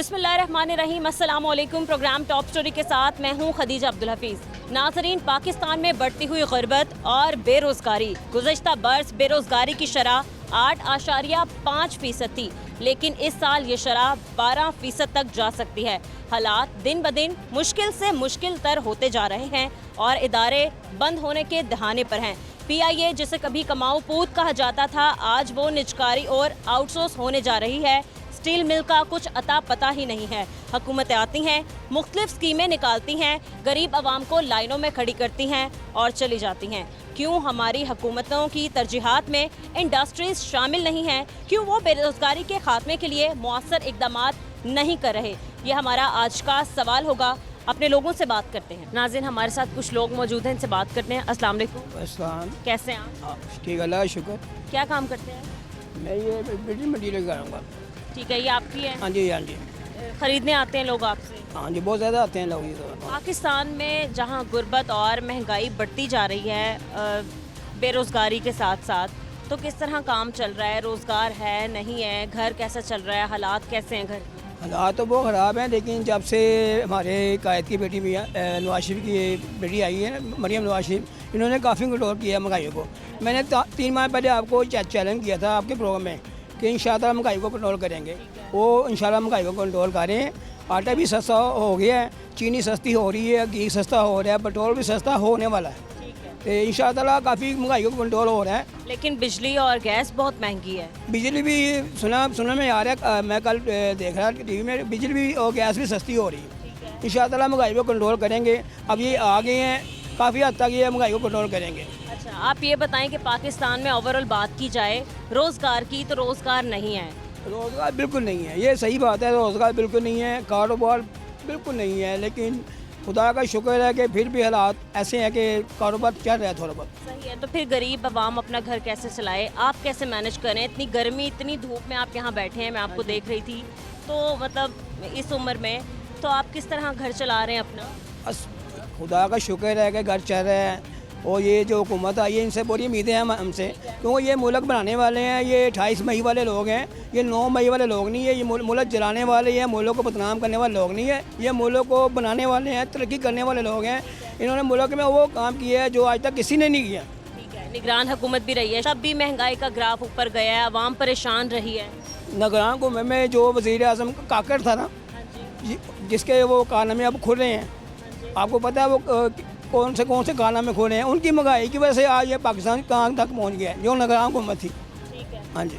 बिस्मिल्लाहिर्रहमानिर्रहीम, अस्सलाम वालेकुम। प्रोग्राम टॉप स्टोरी के साथ मैं हूं खदीजा अब्दुल हफीज़। नाज़रीन, पाकिस्तान में बढ़ती हुई गुर्बत और बेरोज़गारी। गुज़श्ता बरस बेरोज़गारी की शरह 8.5% थी, लेकिन इस साल ये शरह 12% तक जा सकती है। हालात दिन ब दिन मुश्किल से मुश्किल तर होते जा रहे हैं और इदारे बंद होने के दहाने पर हैं। PIA, जिसे कभी कमाऊ पूत कहा जाता था, आज वो निजकारी और आउटसोर्स होने जा रही है। स्टील मिल का कुछ अता पता ही नहीं है। हुकूमतें आती हैं, मुख्तलिफ स्कीमें निकालती हैं, गरीब आवाम को लाइनों में खड़ी करती हैं और चली जाती हैं। क्यों हमारी हुकूमतों की तरजीहात में इंडस्ट्रीज शामिल नहीं हैं? क्यों वो बेरोज़गारी के खात्मे के लिए मौसर इकदामात नहीं कर रहे? ये हमारा आज का सवाल होगा। अपने लोगों से बात करते हैं। नाज़रीन, हमारे साथ कुछ लोग मौजूद हैं, इनसे बात करते हैं। अस्सलाम वालेकुम। अस्सलाम। कैसे हैं आप? ठीक, अल्लाह शुक्र। क्या काम करते हैं? मैं ये बिजली मटीरियल कराऊंगा। ठीक है, ये आपकी है? हाँ जी, हाँ जी, खरीदने आते हैं लोग आपसे? हाँ जी, बहुत ज़्यादा आते हैं लोग ये तो। पाकिस्तान में जहां गुर्बत और महंगाई बढ़ती जा रही है, बेरोज़गारी के साथ साथ, तो किस तरह काम चल रहा है? रोज़गार है, नहीं है? घर कैसा चल रहा है? हालात कैसे हैं घर के? हालात तो बहुत ख़राब हैं, लेकिन जब से हमारे कायद की बेटी भी नवाज शरीफ की बेटी आई है ना, मरियम नवाज शरीफ, इन्होंने काफ़ी कंट्रोल किया है महंगाई को। मैंने 3 माह पहले आपको चैलेंज किया था आपके प्रोग्राम में कि इंशाल्लाह महंगाई को कंट्रोल करेंगे। वो इंशाल्लाह महंगाई को कंट्रोल करें। आटा भी सस्ता हो गया है, चीनी सस्ती हो रही है, घी सस्ता हो रहा है, पेट्रोल भी सस्ता होने वाला है। तो इंशाल्लाह काफ़ी महंगाई को कंट्रोल हो रहा है। लेकिन बिजली और गैस बहुत महंगी है। बिजली भी सुना में आ रहा है, मैं कल देख रहा टीवी में, बिजली भी और गैस भी सस्ती हो रही है। इंशाल्लाह महंगाई को कंट्रोल करेंगे। अब ये आ गए हैं, काफ़ी हद तक ये महंगाई को कंट्रोल करेंगे। अच्छा, आप ये बताएं कि पाकिस्तान में ओवरऑल बात की जाए रोज़गार की, तो रोज़गार नहीं है। रोज़गार बिल्कुल नहीं है, ये सही बात है। रोज़गार बिल्कुल नहीं है, कारोबार बिल्कुल नहीं है, लेकिन खुदा का शुक्र है कि फिर भी हालात ऐसे हैं कि कारोबार चल रहा है थोड़ा बहुत। सही है, तो फिर गरीब आवाम अपना घर कैसे चलाए? आप कैसे मैनेज करें? इतनी गर्मी, इतनी धूप में आप यहाँ बैठे हैं, मैं आपको देख रही थी, तो मतलब इस उम्र में तो आप किस तरह घर चला रहे हैं अपना? बस खुदा का शुक्र है कि घर चल रहा है। और ये जो हुकूमत आई है, इनसे पूरी उम्मीदें हैं हमसे, क्योंकि ये मुल्क बनाने वाले हैं। ये 28 मई वाले लोग हैं, ये 9 मई वाले लोग नहीं है। ये मुल्क जलाने वाले हैं, मुल्क को बदनाम करने वाले लोग नहीं है। ये मुल्क को बनाने वाले हैं, तरक्की करने वाले लोग हैं। इन्होंने मुल्क में वो काम किया है जो आज तक किसी ने नहीं किया। ठीक है, निगरान हुकूमत भी रही है, तब भी महंगाई का ग्राफ ऊपर गया है, आवाम परेशान रही है। निगरान हुकूमत में जो वज़ीर आज़म काकड़ था ना, जिसके वो कारनामे अब खुल रहे हैं, आपको पता है वो कौन से कारनामे खुले हैं। उनकी महंगाई की वजह से आज ये पाकिस्तान कहाँ तक पहुँच गया है, जो निगरान हुकूमत थी। ठीक है, हाँ जी।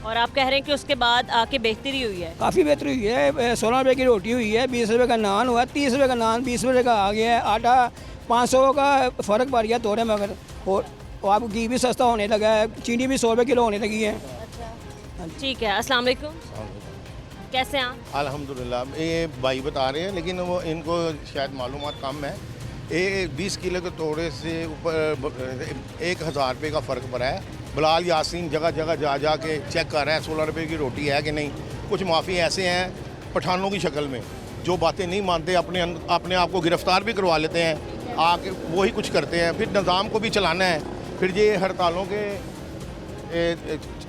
और आप कह रहे हैं कि उसके बाद आके बेहतरी हुई है? काफ़ी बेहतरी हुई है। 16 रुपये की रोटी हुई है, 20 रुपये का नान हुआ, 30 रुपये का नान 20 रुपये का आ गया है। आटा 500 का फ़र्क पड़ गया थोड़े मगर। और आपको घी भी सस्ता होने लगा है, चीनी भी 100 रुपये किलो होने लगी है। ठीक है, अस्सलाम वालेकुम। कैसे हैं आप? अल्हम्दुलिल्लाह। ये भाई बता रहे हैं, लेकिन वो इनको शायद मालूमात कम है। ये 20 किलो के तोड़े से ऊपर 1000 रुपये का फ़र्क पड़ा है। बिलाल यासीन जगह जगह जा के चेक कर रहे हैं 16 रुपये की रोटी है कि नहीं। कुछ माफ़ी ऐसे हैं पठानों की शक्ल में, जो बातें नहीं मानते, अपने आप को गिरफ़्तार भी करवा लेते हैं, आके वही कुछ करते हैं। फिर निज़ाम को भी चलाना है, फिर ये हड़तालों के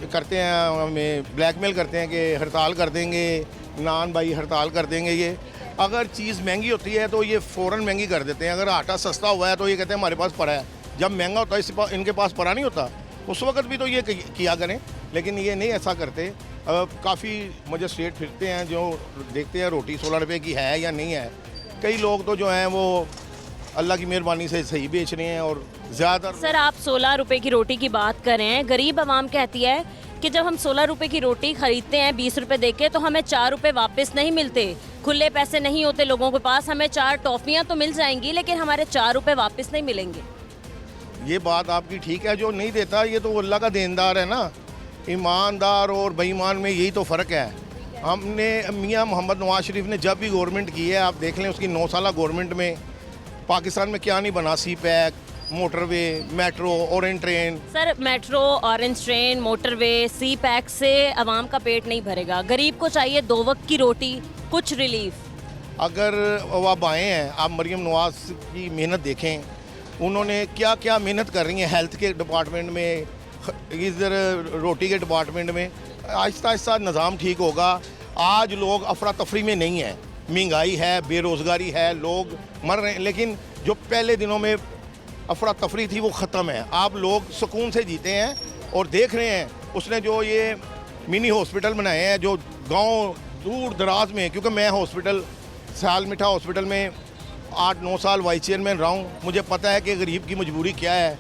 करते हैं, हमें ब्लैकमेल करते हैं कि हड़ताल कर देंगे, नान भाई हड़ताल कर देंगे। ये अगर चीज़ महंगी होती है तो ये फ़ौरन महंगी कर देते हैं। अगर आटा सस्ता हुआ है तो ये कहते हैं हमारे पास पड़ा है। जब महंगा होता है इनके पास पड़ा नहीं होता, उस वक्त भी तो ये किया करें, लेकिन ये नहीं ऐसा करते। काफ़ी मजिस्ट्रेट फिरते हैं जो देखते हैं रोटी 16 रुपये की है या नहीं है। कई लोग तो जो हैं वो अल्लाह की मेहरबानी से सही बेच रहे हैं और ज़्यादातर। सर, आप 16 रुपये की रोटी की बात कर रहे हैं। गरीब आवाम कहती है कि जब हम 16 रुपये की रोटी खरीदते हैं 20 रुपये दे के, तो हमें 4 रुपये वापस नहीं मिलते। खुले पैसे नहीं होते लोगों के पास। हमें 4 टॉफ़ियाँ तो मिल जाएंगी, लेकिन हमारे 4 रुपये वापस नहीं मिलेंगे। ये बात आपकी ठीक है, जो नहीं देता ये तो अल्लाह का देनदार है ना। ईमानदार और बेईमान में यही तो फ़र्क है। हमने मियाँ मोहम्मद नवाज शरीफ ने जब भी गवर्नमेंट की है, आप देख लें उसकी 9 साल गवर्नमेंट में पाकिस्तान में क्या नहीं बना। CPEC, motorway, metro, orange train. Sir, metro, orange train, motorway, CPEC से आवाम का पेट नहीं भरेगा। गरीब को चाहिए 2 वक्त की रोटी, कुछ रिलीफ। अगर वो आप आए हैं, आप मरियम नवाज की मेहनत देखें, उन्होंने क्या क्या मेहनत कर रही हैं हेल्थ के डिपार्टमेंट में, इधर रोटी के डिपार्टमेंट में। आहिस्ता आहिस्ता निज़ाम ठीक होगा। आज लोग अफरा तफरी में नहीं है, महंगाई है, बेरोज़गारी है, लोग मर रहे हैं, लेकिन जो पहले दिनों में अफरा तफरी थी वो ख़त्म है। आप लोग सुकून से जीते हैं और देख रहे हैं उसने जो ये मिनी हॉस्पिटल बनाए हैं जो गांव दूर दराज में, क्योंकि मैं हॉस्पिटल साल मिठा हॉस्पिटल में 8-9 साल वाइस चेयरमैन रहा हूँ, मुझे पता है कि गरीब की मजबूरी क्या है।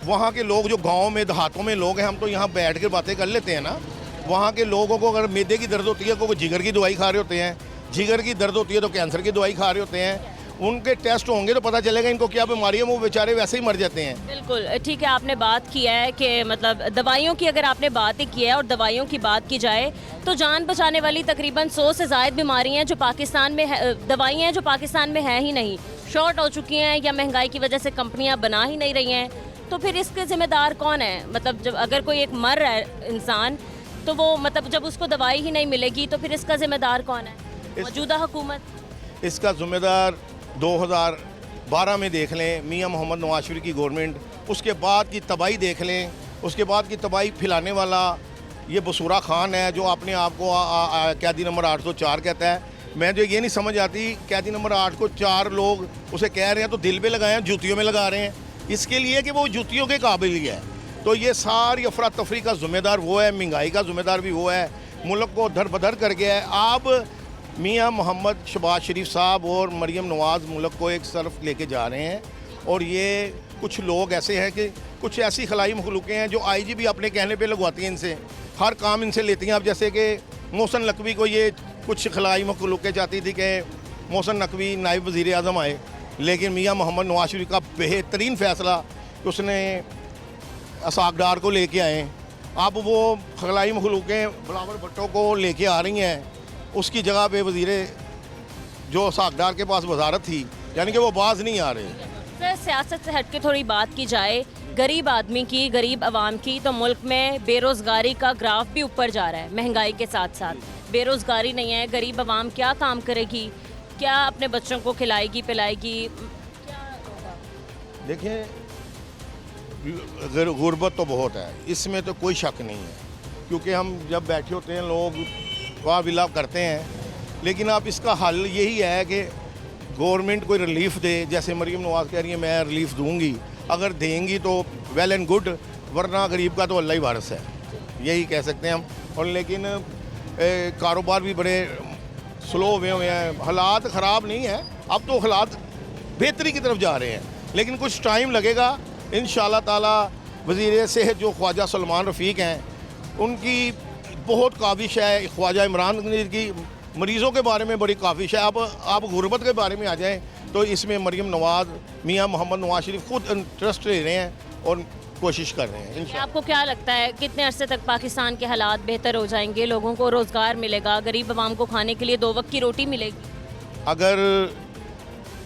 वहाँ के लोग जो गांव में देहातों में लोग हैं, हम तो यहाँ बैठ कर बातें कर लेते हैं ना, वहाँ के लोगों को अगर मैदे की दर्द होती है तो वो जिगर की दवाई खा रहे होते हैं, जिगर की दर्द होती है तो कैंसर की दवाई खा रहे होते हैं, उनके टेस्ट होंगे तो पता चलेगा इनको क्या बीमारी है, वो बेचारे वैसे ही मर जाते हैं। बिल्कुल ठीक है, आपने बात किया है कि मतलब दवाइयों की अगर आपने बात ही की है और दवाइयों की बात की जाए तो जान बचाने वाली तकरीबन 100 से ज़ायद बीमारी हैं जो पाकिस्तान में है, दवाइयाँ हैं जो पाकिस्तान में है ही नहीं, शॉर्ट हो चुकी हैं या महंगाई की वजह से कंपनियाँ बना ही नहीं रही हैं। तो फिर इसके ज़िम्मेदार कौन है? मतलब जब अगर कोई एक मर रहा है इंसान तो वो मतलब जब उसको दवाई ही नहीं मिलेगी तो फिर इसका ज़िम्मेदार कौन है? मौजूदा हुकूमत? इसका ज़िम्मेदार 2012 में देख लें मियां मोहम्मद नवाज शरीफ की गवर्नमेंट, उसके बाद की तबाही देख लें, उसके बाद की तबाही फैलाने वाला ये बसूरा खान है जो अपने आप को कैदी नंबर 804 कहता है। मैं जो ये नहीं समझ आती, कैदी नंबर 8 को 4 लोग उसे कह रहे हैं तो दिल पे लगाए हैं, जूतियों में लगा रहे हैं, इसके लिए कि वो जूतियों के काबिल ही है। तो ये सारी अफरा तफरी का ज़िम्मेदार वो है, महंगाई का ज़िम्मेदार भी वो है, मुल्क को दर बदर कर गया है। आप मियां मोहम्मद शहबाज शरीफ साहब और मरीम नवाज़ मुल्क को एक तरफ लेके जा रहे हैं और ये कुछ लोग ऐसे हैं कि कुछ ऐसी खलाई मखलूक़ें हैं जो आईजी अपने कहने पे लगवाती हैं, इनसे हर काम इनसे लेती हैं। अब जैसे कि मोहसिन नकवी को ये कुछ खलाई मखलूक़ें चाहती थी कि मोहसिन नकवी नायब वज़ीर आज़म आए, लेकिन मियां मोहम्मद नवाज शरीफ का बेहतरीन फ़ैसला कि उसने असाक डार को लेके आए। अब वो खलाई मखलूक़ें बिलावल भुट्टो को लेके आ रही हैं, उसकी जगह पे वज़ीर जो साकडार के पास वजारत थी, यानी कि वो बाज नहीं आ रहे। सर सियासत से हट के थोड़ी बात की जाए गरीब आदमी की, गरीब आवाम की, तो मुल्क में बेरोज़गारी का ग्राफ भी ऊपर जा रहा है। महंगाई के साथ साथ बेरोज़गारी नहीं है, गरीब आवाम क्या काम करेगी, क्या अपने बच्चों को खिलाएगी पिलाएगी, क्या होगा? देखिए गुर्बत तो बहुत है, इसमें तो कोई शक नहीं है, क्योंकि हम जब बैठे होते हैं लोग वाह विलाप करते हैं, लेकिन अब इसका हल यही है कि गवर्नमेंट कोई रिलीफ दे। जैसे मरीम नवाज़ कह रही है मैं रिलीफ दूंगी, अगर देंगी तो वेल एंड गुड, वरना गरीब का तो अल्लाह ही वारिस है, यही कह सकते हैं हम। और लेकिन कारोबार भी बड़े स्लो हुए हैं, हालात ख़राब नहीं है, अब तो हालात बेहतरी की तरफ जा रहे हैं, लेकिन कुछ टाइम लगेगा इंशाअल्लाह ताला। वज़ीर सेहत जो ख्वाजा सलमान रफ़ीक हैं, उनकी बहुत काविश है, ख्वाजा इमरान की मरीज़ों के बारे में बड़ी काविश है। अब आप गुर्बत के बारे में आ जाएं तो इसमें मरीम नवाज़ मियां मोहम्मद नवाज शरीफ खुद इंटरेस्ट ले रहे हैं और कोशिश कर रहे हैं। आपको क्या लगता है कितने अरसे तक पाकिस्तान के हालात बेहतर हो जाएंगे, लोगों को रोज़गार मिलेगा, गरीब आवाम को खाने के लिए 2 वक्त की रोटी मिलेगी? अगर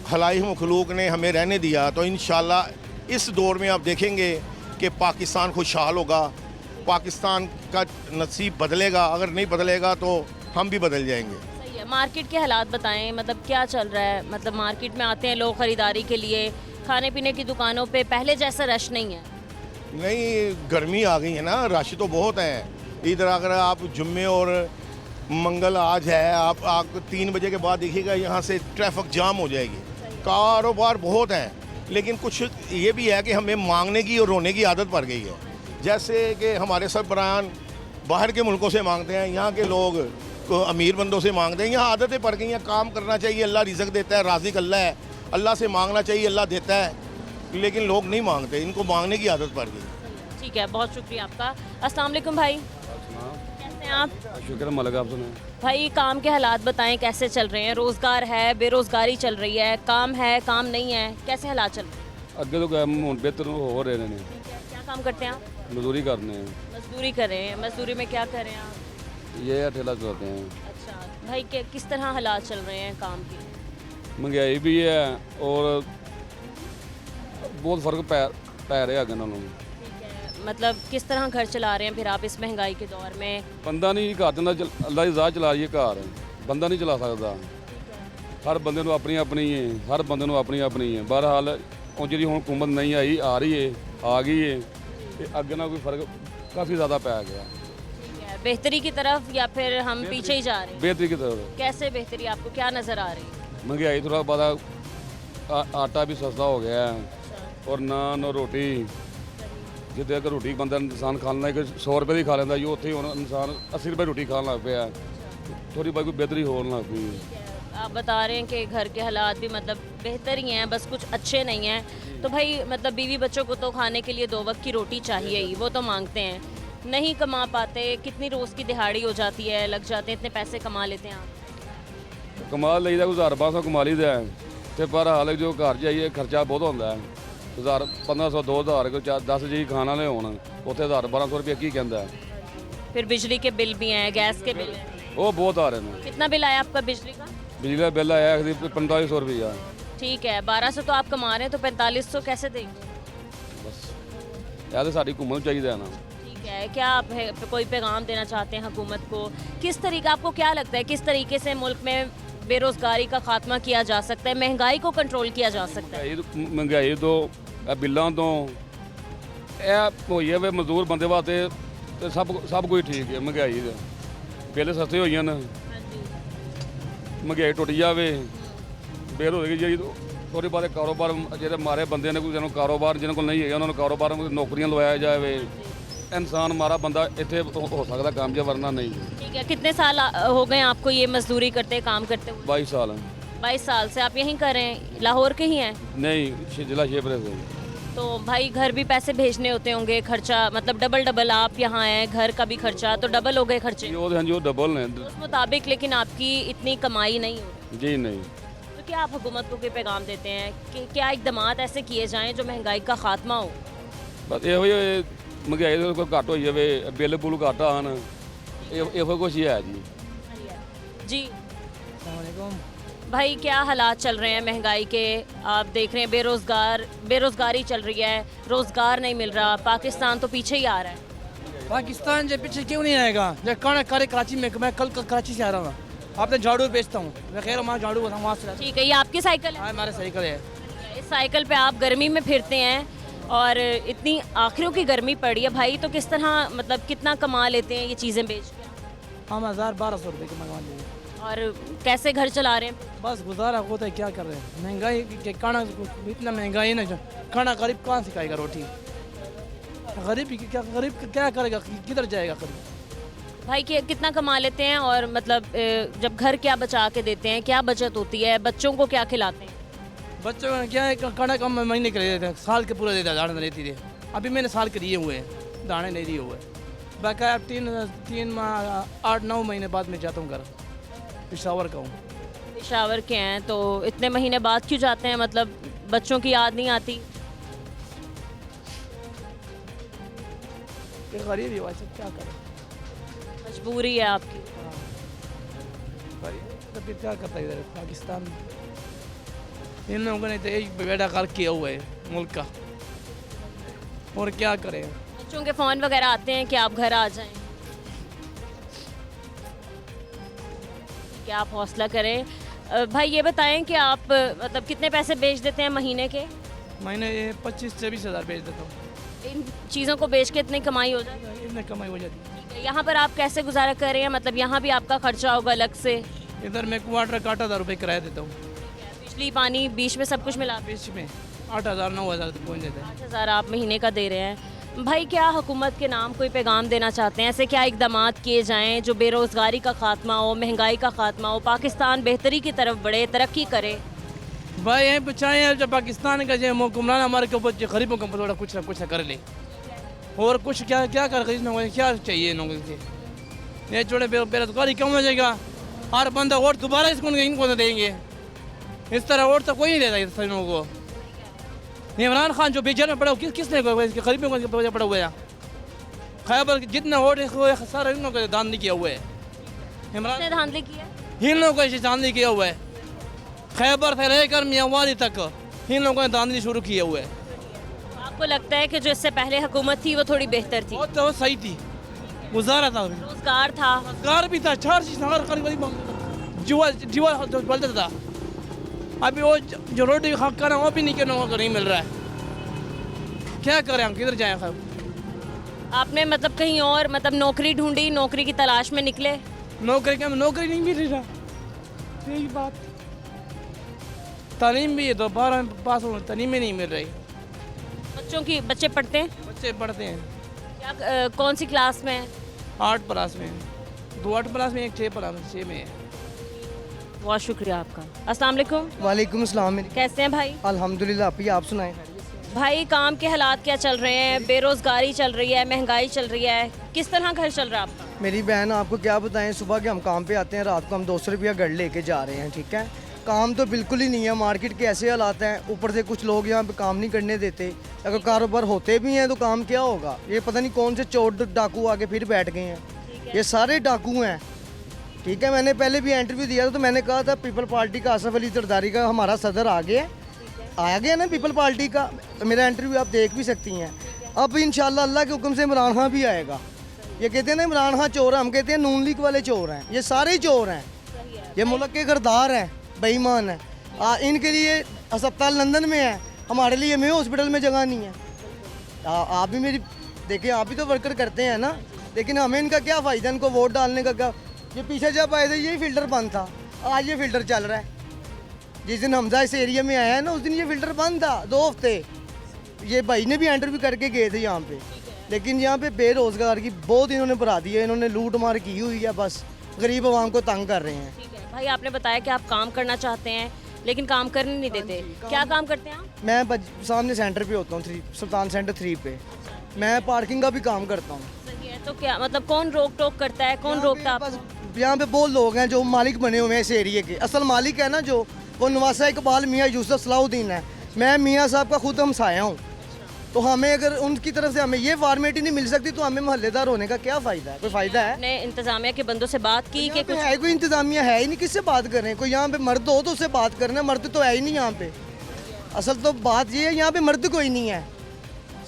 खलाई मखलूक ने हमें रहने दिया तो इंशाअल्लाह इस दौर में आप देखेंगे कि पाकिस्तान खुशहाल होगा, पाकिस्तान का नसीब बदलेगा, अगर नहीं बदलेगा तो हम भी बदल जाएंगे। सही है। मार्केट के हालात बताएं, मतलब क्या चल रहा है? मतलब मार्केट में आते हैं लोग ख़रीदारी के लिए, खाने पीने की दुकानों पे पहले जैसा रश नहीं है? नहीं, गर्मी आ गई है ना, रश तो बहुत है इधर। अगर आप जुम्मे और मंगल आज है, आप 3 बजे के बाद देखिएगा यहाँ से ट्रैफिक जाम हो जाएगी। कारोबार बहुत हैं, लेकिन कुछ ये भी है कि हमें मांगने की और रोने की आदत पड़ गई है। जैसे कि हमारे सरबराहान बाहर के मुल्कों से मांगते हैं, यहाँ के लोग को अमीर बंदों से मांगते हैं, यहाँ आदतें पड़ गई हैं। काम करना चाहिए, अल्लाह रिज़्क़ देता है, राज़िक़ अल्लाह है, अल्लाह से मांगना चाहिए, अल्लाह देता है, लेकिन लोग नहीं मांगते, इनको मांगने की आदत पड़ गई। ठीक है, बहुत शुक्रिया आपका। अस्सलाम वालेकुम भाई, कैसे हैं आप? शुक्र मलिक, आप सुनाएं। भाई काम के हालात बताएं, कैसे चल रहे हैं? रोज़गार है, बेरोज़गारी चल रही है, काम है, काम नहीं है, कैसे हालात चल रहे हैं? अगे तो हम बेहतर हो रहे हैं। क्या काम करते हैं आप? मजदूरी करने हैं। मजदूरी कर रहे हैं। मजदूरी में क्या कर रहे हैं आप? ये ठेला चलाते हैं। अच्छा भाई, किस तरह हालात चल रहे हैं काम के? महंगाई भी है और बहुत फ़र्क पै रहा है ना लोग। ठीक है, मतलब किस तरह घर चला रहे हैं फिर आप इस महंगाई के दौर में? बंदा नहीं घर दिंदा, अल्लाह की ज़ात चला रही है घर, बंदा नहीं चला सकता। हर बंदे ਨੂੰ अपनी अपनी है, हर बंदे ਨੂੰ अपनी अपनी है। बहरहाल ਉਹ ਜਿਹੜੀ ਹੁਣ हुकूमत नहीं आई, आ रही है, आ गई है, ਤੇ ਅੱਗੇ ਨਾਲ ਕੋਈ फ़र्क काफ़ी ज़्यादा पै गया। ठीक है, बेहतरी की तरफ या फिर हम पीछे ही जा रहे हैं? बेहतरी की तरफ। कैसे बेहतरी, आपको क्या नज़र आ रही है? महंगाई थोड़ा बड़ा, आटा भी सस्ता हो गया है और नान और रोटी, जिद्दे अगर रोटी बंदा इंसान खा लेंदा, 100 रुपये की खा लेंदा, जो उत्थे हुण इंसान 80 रुपये रोटी खान लग पिया। थोड़ी बहुत कोई बेहतरी होने लग पई। आप बता रहे हैं कि घर के हालात भी मतलब बेहतर ही हैं, बस कुछ अच्छे नहीं हैं। तो भाई मतलब बीवी बच्चों को तो खाने के लिए 2 वक्त की रोटी चाहिए ही, वो तो मांगते हैं, नहीं कमा पाते। कितनी रोज़ की दिहाड़ी हो जाती है, लग जाते हैं, इतने पैसे कमा लेते हैं आप? कमा लईदा, 1000-1200 कमा लईदा है, ते पर हाल जो घर जाइए खर्चा बहुत होंदा है। 1500 2000 को 10 जी खाने वाले होण, उत्थे 1000-1200 रुपये की कहंदा है। फिर बिजली के बिल भी हैं, गैस के बिल हैं। वो बहुत आ रहे हैं। कितना बिल आया आपका बिजली का? बिजली का बिल आया 4500 रुपया। ठीक है, 1200 तो आप कमा रहे हैं, तो 4500 कैसे देंगे? बस यह तो साड़ी घूमना चाहिए है ना। ठीक है, क्या आप कोई पैगाम देना चाहते हैं हुकूमत को? किस तरीके, आपको क्या लगता है किस तरीके से मुल्क में बेरोज़गारी का खात्मा किया जा सकता है, महंगाई को कंट्रोल किया जा सकता है? महंगाई तो बिलों तो यह होई है, मजदूर बंदे वास्ते तो सब कुछ ठीक है। महंगाई दे बिल सस्ते हो जान, महंगाई टुट जाए, बेरोज़गारी जी थोड़ी बहुत कारोबार जो मारे बंदे ने, कोई कारोबार जिन्होंने को नहीं है उन्होंने कारोबार नौकरियां लवाया जाए, इंसान मारा बंदा इतने हो सकता कामयाब, वरना नहीं। ठीक है, कितने साल हो गए आपको ये मजदूरी करते काम करते हुए? 22 साल। 22 साल से आप यहीं कर रहे हैं? लाहौर के ही हैं? नहीं, जिला शेपरे से। तो भाई घर भी पैसे भेजने होते होंगे, खर्चा मतलब डबल आप यहाँ आए, घर का भी खर्चा, तो डबल हो गए खर्चे जो डबल हैं उस मुताबिक। लेकिन आपकी इतनी कमाई नहीं हो रही जी नहीं। तो क्या आप हुकूमत को कोई पैगाम देते हैं कि क्या इकदाम ऐसे किए जाएं जो महंगाई का खात्मा हो? बस यो महंगाई तो कोई घट हो जाए, बिल बुल घट आन, यो कुछ ही है जी। जी भाई, क्या हालात चल रहे हैं महंगाई के? आप देख रहे हैं बेरोज़गारी चल रही है, रोज़गार नहीं मिल रहा, पाकिस्तान तो पीछे ही आ रहा है। पाकिस्तान जो पीछे क्यों नहीं आएगा? जब करे कराची में, मैं कल कराची से आ रहा हूँ, आपने झाड़ू बेचता हूँ मैं, खैर वहाँ झाड़ू वहाँ से। ठीक है, ये आपकी साइकिल है? हाँ, हमारे साइकिल है। इस साइकिल पे आप गर्मी में फिरते हैं और इतनी आखिरों की गर्मी पड़ी है भाई, तो किस तरह मतलब कितना कमा लेते हैं ये चीज़ें बेच के? हम 1000-1200 रुपये के मंगवा लिए। और कैसे घर चला रहे हैं? बस गुजारा होता है, क्या कर रहे हैं? महंगाई के खाना इतना महंगाई ना, खाना गरीब कहाँ से खाएगा रोटी? गरीब क्या करेगा, किधर जाएगा गरीब? भाई कितना कमा लेते हैं और मतलब जब घर क्या बचा के देते हैं, क्या बचत होती है, बच्चों को क्या खिलाते हैं? बच्चों का क्या है, खाना कम महीने के लिए देते हैं, साल के पूरे देता है, दाने देती थे। अभी मैंने साल के दिए हुए हैं, दाने नहीं दिए हुए। बाकी अब 3 माह 8-9 महीने बाद मैं जाता हूँ घर, पेशावर का हूँ। पेशावर के हैं तो इतने महीने बाद क्यों जाते हैं? मतलब बच्चों की याद नहीं आती? गरीब ही वैसे क्या करें, मजबूरी है आपकी। तो फिर क्या करता है इधर पाकिस्तान में? इन लोगों ने तो एक बेड़ा कर किया हुआ है मुल्क का, और क्या करें? बच्चों के फ़ोन वगैरह आते हैं कि आप घर आ जाएं? क्या आप हौसला करें। भाई ये बताएं कि आप मतलब कितने पैसे बेच देते हैं महीने के? महीने 25-26 हज़ार बेच देता हूँ। इन चीज़ों को बेच के इतनी कमाई हो जाती है? इतनी कमाई हो जाती है। ठीक है, यहाँ पर आप कैसे गुजारा कर रहे हैं? मतलब यहाँ भी आपका खर्चा होगा अलग से? इधर मैं क्वार्टर का 8000 रुपये किराया देता हूँ, बिजली पानी बीच में सब कुछ मिला बीच में 8000-9000 तक पहुँच जाता है। 5000 आप महीने का दे रहे हैं। भाई क्या हुकूमत के नाम कोई पैगाम देना चाहते हैं? ऐसे क्या इकदाम किए जाएं जो बेरोज़गारी का खात्मा हो, महंगाई का खात्मा हो, पाकिस्तान बेहतरी की तरफ बढ़े, तरक्की करे? भाई यहीं बचाएं, जब पाकिस्तान का जो हुक्मरान हमारे के ऊपर गरीबों को थोड़ा कुछ ना कुछ कर ले, और कुछ क्या क्या कर, क्या चाहिए इन लोगों से? ये छोड़े बेरोजगारी कम हो जाएगा, हर बंदा वोट दोबारा इनको देंगे। इस तरह वोट तो कोई नहीं देता इन लोगों को। इमरान खान जो बेजार में पड़ा हुआ, किसने गरीबों को पड़ा हुआ है? खैबर जितना वोट है सारा इन लोगों को धांधली किया हुआ है। इमरान किसने धांधली की है? इन लोगों को ऐसे धांधली किया हुआ है, खैबर से लेकर मियांवाली तक इन लोगों ने धांधली शुरू किया हुआ है। आपको लगता है कि जो इससे पहले हुकूमत थी वो थोड़ी बेहतर थी? बहुत तो सही थी, गुजारा था, रोजगार था, रोजगार भी था, 4 चीज जुआ जुआ बोलता था। अभी वो जो रोटी खाना वो भी नहीं मिल रहा है। क्या करें हम, किधर जाएं? आपने मतलब कहीं और मतलब नौकरी ढूंढी, नौकरी की तलाश में निकले? नौकरी क्या, नौकरी नहीं मिल रहा, यही बात। तालीम भी है तो 12 पास हो, तालीम ही नहीं मिल रही। बच्चे पढ़ते हैं? बच्चे पढ़ते हैं, क्या कौन सी क्लास में है? 8 क्लास में, 2 8 क्लास में, एक 6 में है। बहुत शुक्रिया आपका। अस्सलाम वालेकुम। वालेकुम अस्सलाम। कैसे हैं भाई? अल्हम्दुलिल्लाह, आप सुनाएं। भाई काम के हालात क्या चल रहे हैं? बेरोजगारी चल रही है, महंगाई चल रही है, किस तरह घर चल रहा है आपका? मेरी बहन आपको क्या बताएं, सुबह के हम काम पे आते हैं, रात को हम 200 रुपया घर लेके जा रहे हैं, ठीक है। काम तो बिल्कुल ही नहीं है, मार्केट के ऐसे हालात हैं, ऊपर से कुछ लोग यहाँ पे काम नहीं करने देते। अगर कारोबार होते भी हैं तो काम क्या होगा? ये पता नहीं कौन से चोर डाकू आके फिर बैठ गए हैं, ये सारे डाकू हैं, ठीक है। मैंने पहले भी इंटरव्यू दिया था तो मैंने कहा था पीपल पार्टी का आसफ अली जरदारी का हमारा सदर आ गया ना पीपल पार्टी का, मेरा इंटरव्यू आप देख भी सकती हैं। अब इंशाल्लाह अल्लाह के हुक्म से इमरान खान भी आएगा। ये कहते हैं ना इमरान खान चोर है, हम कहते हैं नून लीग वाले चोर हैं, ये सारे ही चोर हैं, ये मुल्क के गरदार हैं, बेईमान हैं। इनके लिए अस्पताल लंदन में है, हमारे लिए में हॉस्पिटल में जगह नहीं है। आप भी मेरी देखिए, आप भी तो वर्कर करते हैं ना, लेकिन हमें इनका क्या फ़ायदा, इनको वोट डालने का क्या। ये पीछे जब आए थे यही फ़िल्टर बंद था, आज ये फ़िल्टर चल रहा है। जिस दिन हमजा इस एरिया में आया है ना, उस दिन ये फ़िल्टर बंद था 2 हफ्ते। ये भाई ने भी इंटरव्यू करके गए थे यहाँ पे, लेकिन यहाँ पे बेरोज़गार की बहुत इन्होंने बढ़ा दी है, इन्होंने लूट मार की हुई है, बस गरीब आवाम को तंग कर रहे हैं। ठीक है भाई, आपने बताया कि आप काम करना चाहते हैं लेकिन काम करने नहीं देते, क्या काम करते हैं आप? मैं सामने सेंटर पे होता हूँ, सुल्तान सेंटर 3 पे। मैं पार्किंग का भी काम करता हूँ। सही है, तो क्या मतलब कौन रोक टोक करता है, कौन रोकता है बस आपको? यहाँ पे बहुत लोग हैं जो मालिक बने हुए हैं इस एरिया के। असल मालिक है ना जो, वो नवासा इकबाल मियाँ यूसुफ सलाउद्दीन है। मैं मियाँ साहब का खुद हमसाया हूँ, तो हमें अगर उनकी तरफ से हमें ये फॉर्मेलिटी नहीं मिल सकती तो हमें मोहल्लेदार होने का क्या फ़ायदा है? कोई फ़ायदा है? आपने इंतजामिया के बंदों से बात की कि कुछ? है कोई इंतजामिया है ही नहीं, किससे बात कर रहे हैं? कोई यहाँ पे मर्द हो तो उससे बात करना, मर्द तो है ही नहीं यहाँ पे। असल तो बात ये है, यहाँ पे मर्द कोई नहीं है,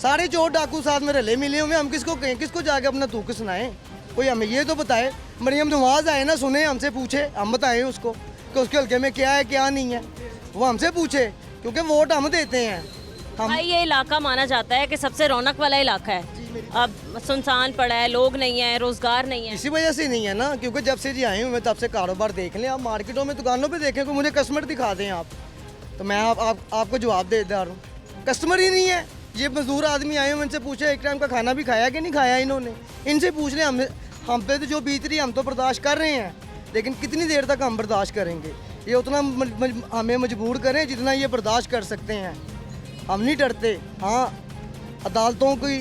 सारे चोर डाकू साथ में रले मिले हुए। हम किसको कहें, किसको जाके अपना तूक सुनाएं? कोई हमें ये तो बताए। मरियम नवाज आए ना, सुने, हमसे पूछे, हम बताएं उसको कि उसके हल्के में क्या है क्या नहीं है, वो हमसे पूछे, क्योंकि वोट हम देते हैं। हम भाई ये इलाका माना जाता है कि सबसे रौनक वाला इलाका है, अब सुनसान पड़ा है, लोग नहीं है, रोजगार नहीं है। इसी वजह से नहीं है ना, क्योंकि जब से जी आए हुए तब से कारोबार देख लें आप, मार्केटों में दुकानों पे देखें, कोई मुझे कस्टमर दिखा दें आप, तो मैं आपको जवाब दे रहा हूँ, कस्टमर ही नहीं है। ये मजदूर आदमी आए हुए, इनसे पूछे एक टाइम का खाना भी खाया कि नहीं खाया इन्होंने, इनसे पूछ लें। हम पे तो जो बीत रही है हम तो बर्दाश्त कर रहे हैं, लेकिन कितनी देर तक हम बर्दाश्त करेंगे? ये उतना हमें मजबूर करें जितना ये बर्दाश्त कर सकते हैं। हम नहीं डरते। हाँ, अदालतों की,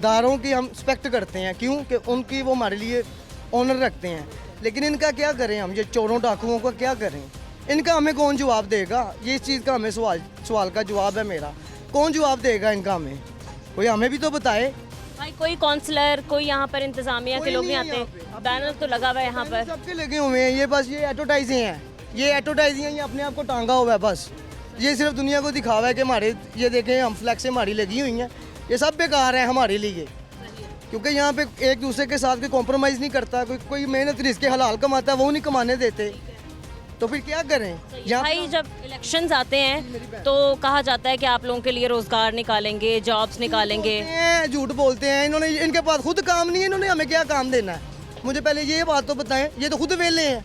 दारों की हम रिस्पेक्ट करते हैं, क्यों कि उनकी वो हमारे लिए ऑनर रखते हैं, लेकिन इनका क्या करें हम? ये चोरों डाकुओं का क्या करें? इनका हमें कौन जवाब देगा? ये इस चीज़ का हमें सवाल का जवाब है मेरा, कौन जवाब देगा इनका? हमें कोई हमें भी तो बताए। भाई कोई काउंसलर, कोई यहाँ पर इंतजामिया के लोग नहीं आते? बैनर तो लगा हुआ है यहाँ पर, सबके लगे हुए हैं, ये बस ये एडवर्टाइजिंग हैं, ये एडवर्टाइजिंग हैं, ये अपने आप को टांगा हुआ है बस। ये सिर्फ दुनिया को दिखावा है कि हमारे ये देखें हम फ्लैक्स हमारी लगी हुई हैं, ये सब बेकार है हमारे लिए, क्योंकि यहाँ पे एक दूसरे के साथ कोई कॉम्प्रोमाइज़ नहीं करता, कोई मेहनत रिस्क हलाल कमाता है, वो नहीं कमाने देते, तो फिर क्या करें? भाई जब इलेक्शंस आते हैं तो कहा जाता है कि आप लोगों के लिए रोजगार निकालेंगे, जॉब्स निकालेंगे। झूठ बोलते हैं इन्होंने, इनके पास खुद काम नहीं है, इन्होंने हमें क्या काम देना है? मुझे पहले ये बात तो बताएं, ये तो खुद वेले हैं,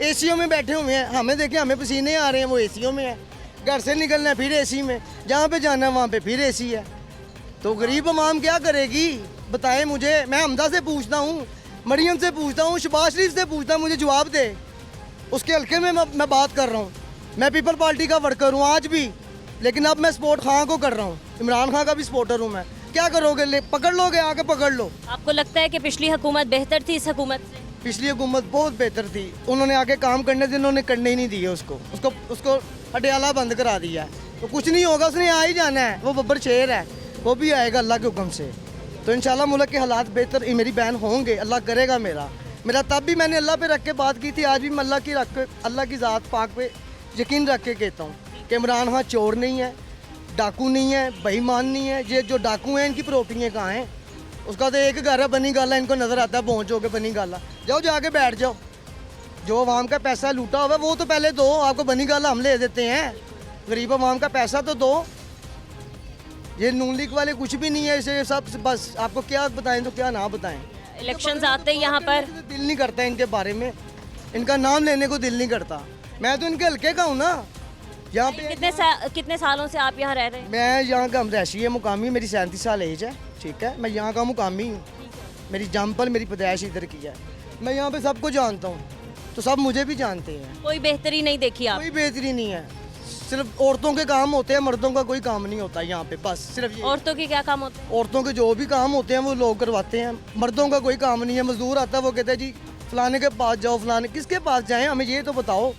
एसीओ में बैठे हुए हैं, हमें देखें, हमें पसीने आ रहे हैं, वो एसीओ में है, घर से निकलना है फिर एसी में, जहाँ पे जाना है वहाँ पे फिर एसी है, तो गरीब अवाम क्या करेगी? बताएं मुझे। मैं हमजा से पूछता हूँ, मरियम से पूछता हूँ, शबाज शरीफ से पूछता हूँ, मुझे जवाब दे। उसके हल्के में मैं बात कर रहा हूँ, मैं पीपल पार्टी का वर्कर हूँ आज भी, लेकिन अब मैं सपोर्ट खान को कर रहा हूँ, इमरान खान का भी सपोर्टर हूँ मैं। क्या करोगे? पकड़ लोगे? आके पकड़ लो। आपको लगता है कि पिछली हुकूमत बेहतर थी इस हुकूमत से? पिछली हुकूमत बहुत बेहतर थी, उन्होंने आके काम करने थे, उन्होंने करने ही नहीं दिए उसको हटियाला बंद करा दिया है। तो कुछ नहीं होगा, उसने आ ही जाना है, वो बब्बर शेर है, वो भी आएगा अल्लाह के हुक्म से। तो इंशाल्लाह मुल्क के हालात बेहतर मेरी बहन होंगे, अल्लाह करेगा। मेरा तब भी मैंने अल्लाह पे रख के बात की थी, आज भी मैं अल्लाह की ज़ात पाक पे यकीन रख के कहता हूँ कि इमरान खान चोर नहीं है, डाकू नहीं है, बेईमान नहीं है। ये जो डाकू हैं इनकी प्रॉपर्टियाँ कहाँ हैं? उसका तो एक घर है बनी गाला, इनको नज़र आता है पहुँच होकर बनी गाला। जाओ जाके बैठ जाओ, जो आवाम का पैसा लूटा हुआ है वो तो पहले दो, आपको बनी गाला हम ले देते हैं, गरीब आवाम का पैसा तो दो। ये नून लीग वाले कुछ भी नहीं है, इसे सब बस आपको क्या बताएं तो क्या ना बताएं। इलेक्शंस आते ही यहाँ पर दिल नहीं करता इनके बारे में, इनका नाम लेने को दिल नहीं करता। मैं तो इनके हल्के का हूँ ना। यहाँ पे कितने सालों से आप यहाँ रह रहे हैं? मैं यहाँ का रैशी है, मुकामी, मेरी 37 साल एज है, ठीक है। मैं यहाँ का मुकामी हूँ, मेरी जमपल, मेरी पैदाइश इधर की है। मैं यहाँ पे सबको जानता हूँ, तो सब मुझे भी जानते हैं। कोई बेहतरी नहीं देखी आप? कोई बेहतरी नहीं है, सिर्फ औरतों के काम होते हैं, मर्दों का कोई काम नहीं होता यहाँ पे, बस सिर्फ ये। औरतों के क्या काम होते हैं? औरतों के जो भी काम होते हैं वो लोग करवाते हैं, मर्दों का कोई काम नहीं है। मजदूर आता है वो कहते हैं जी फलाने के पास जाओ, फलाने किसके पास जाएं, हमें ये तो बताओ,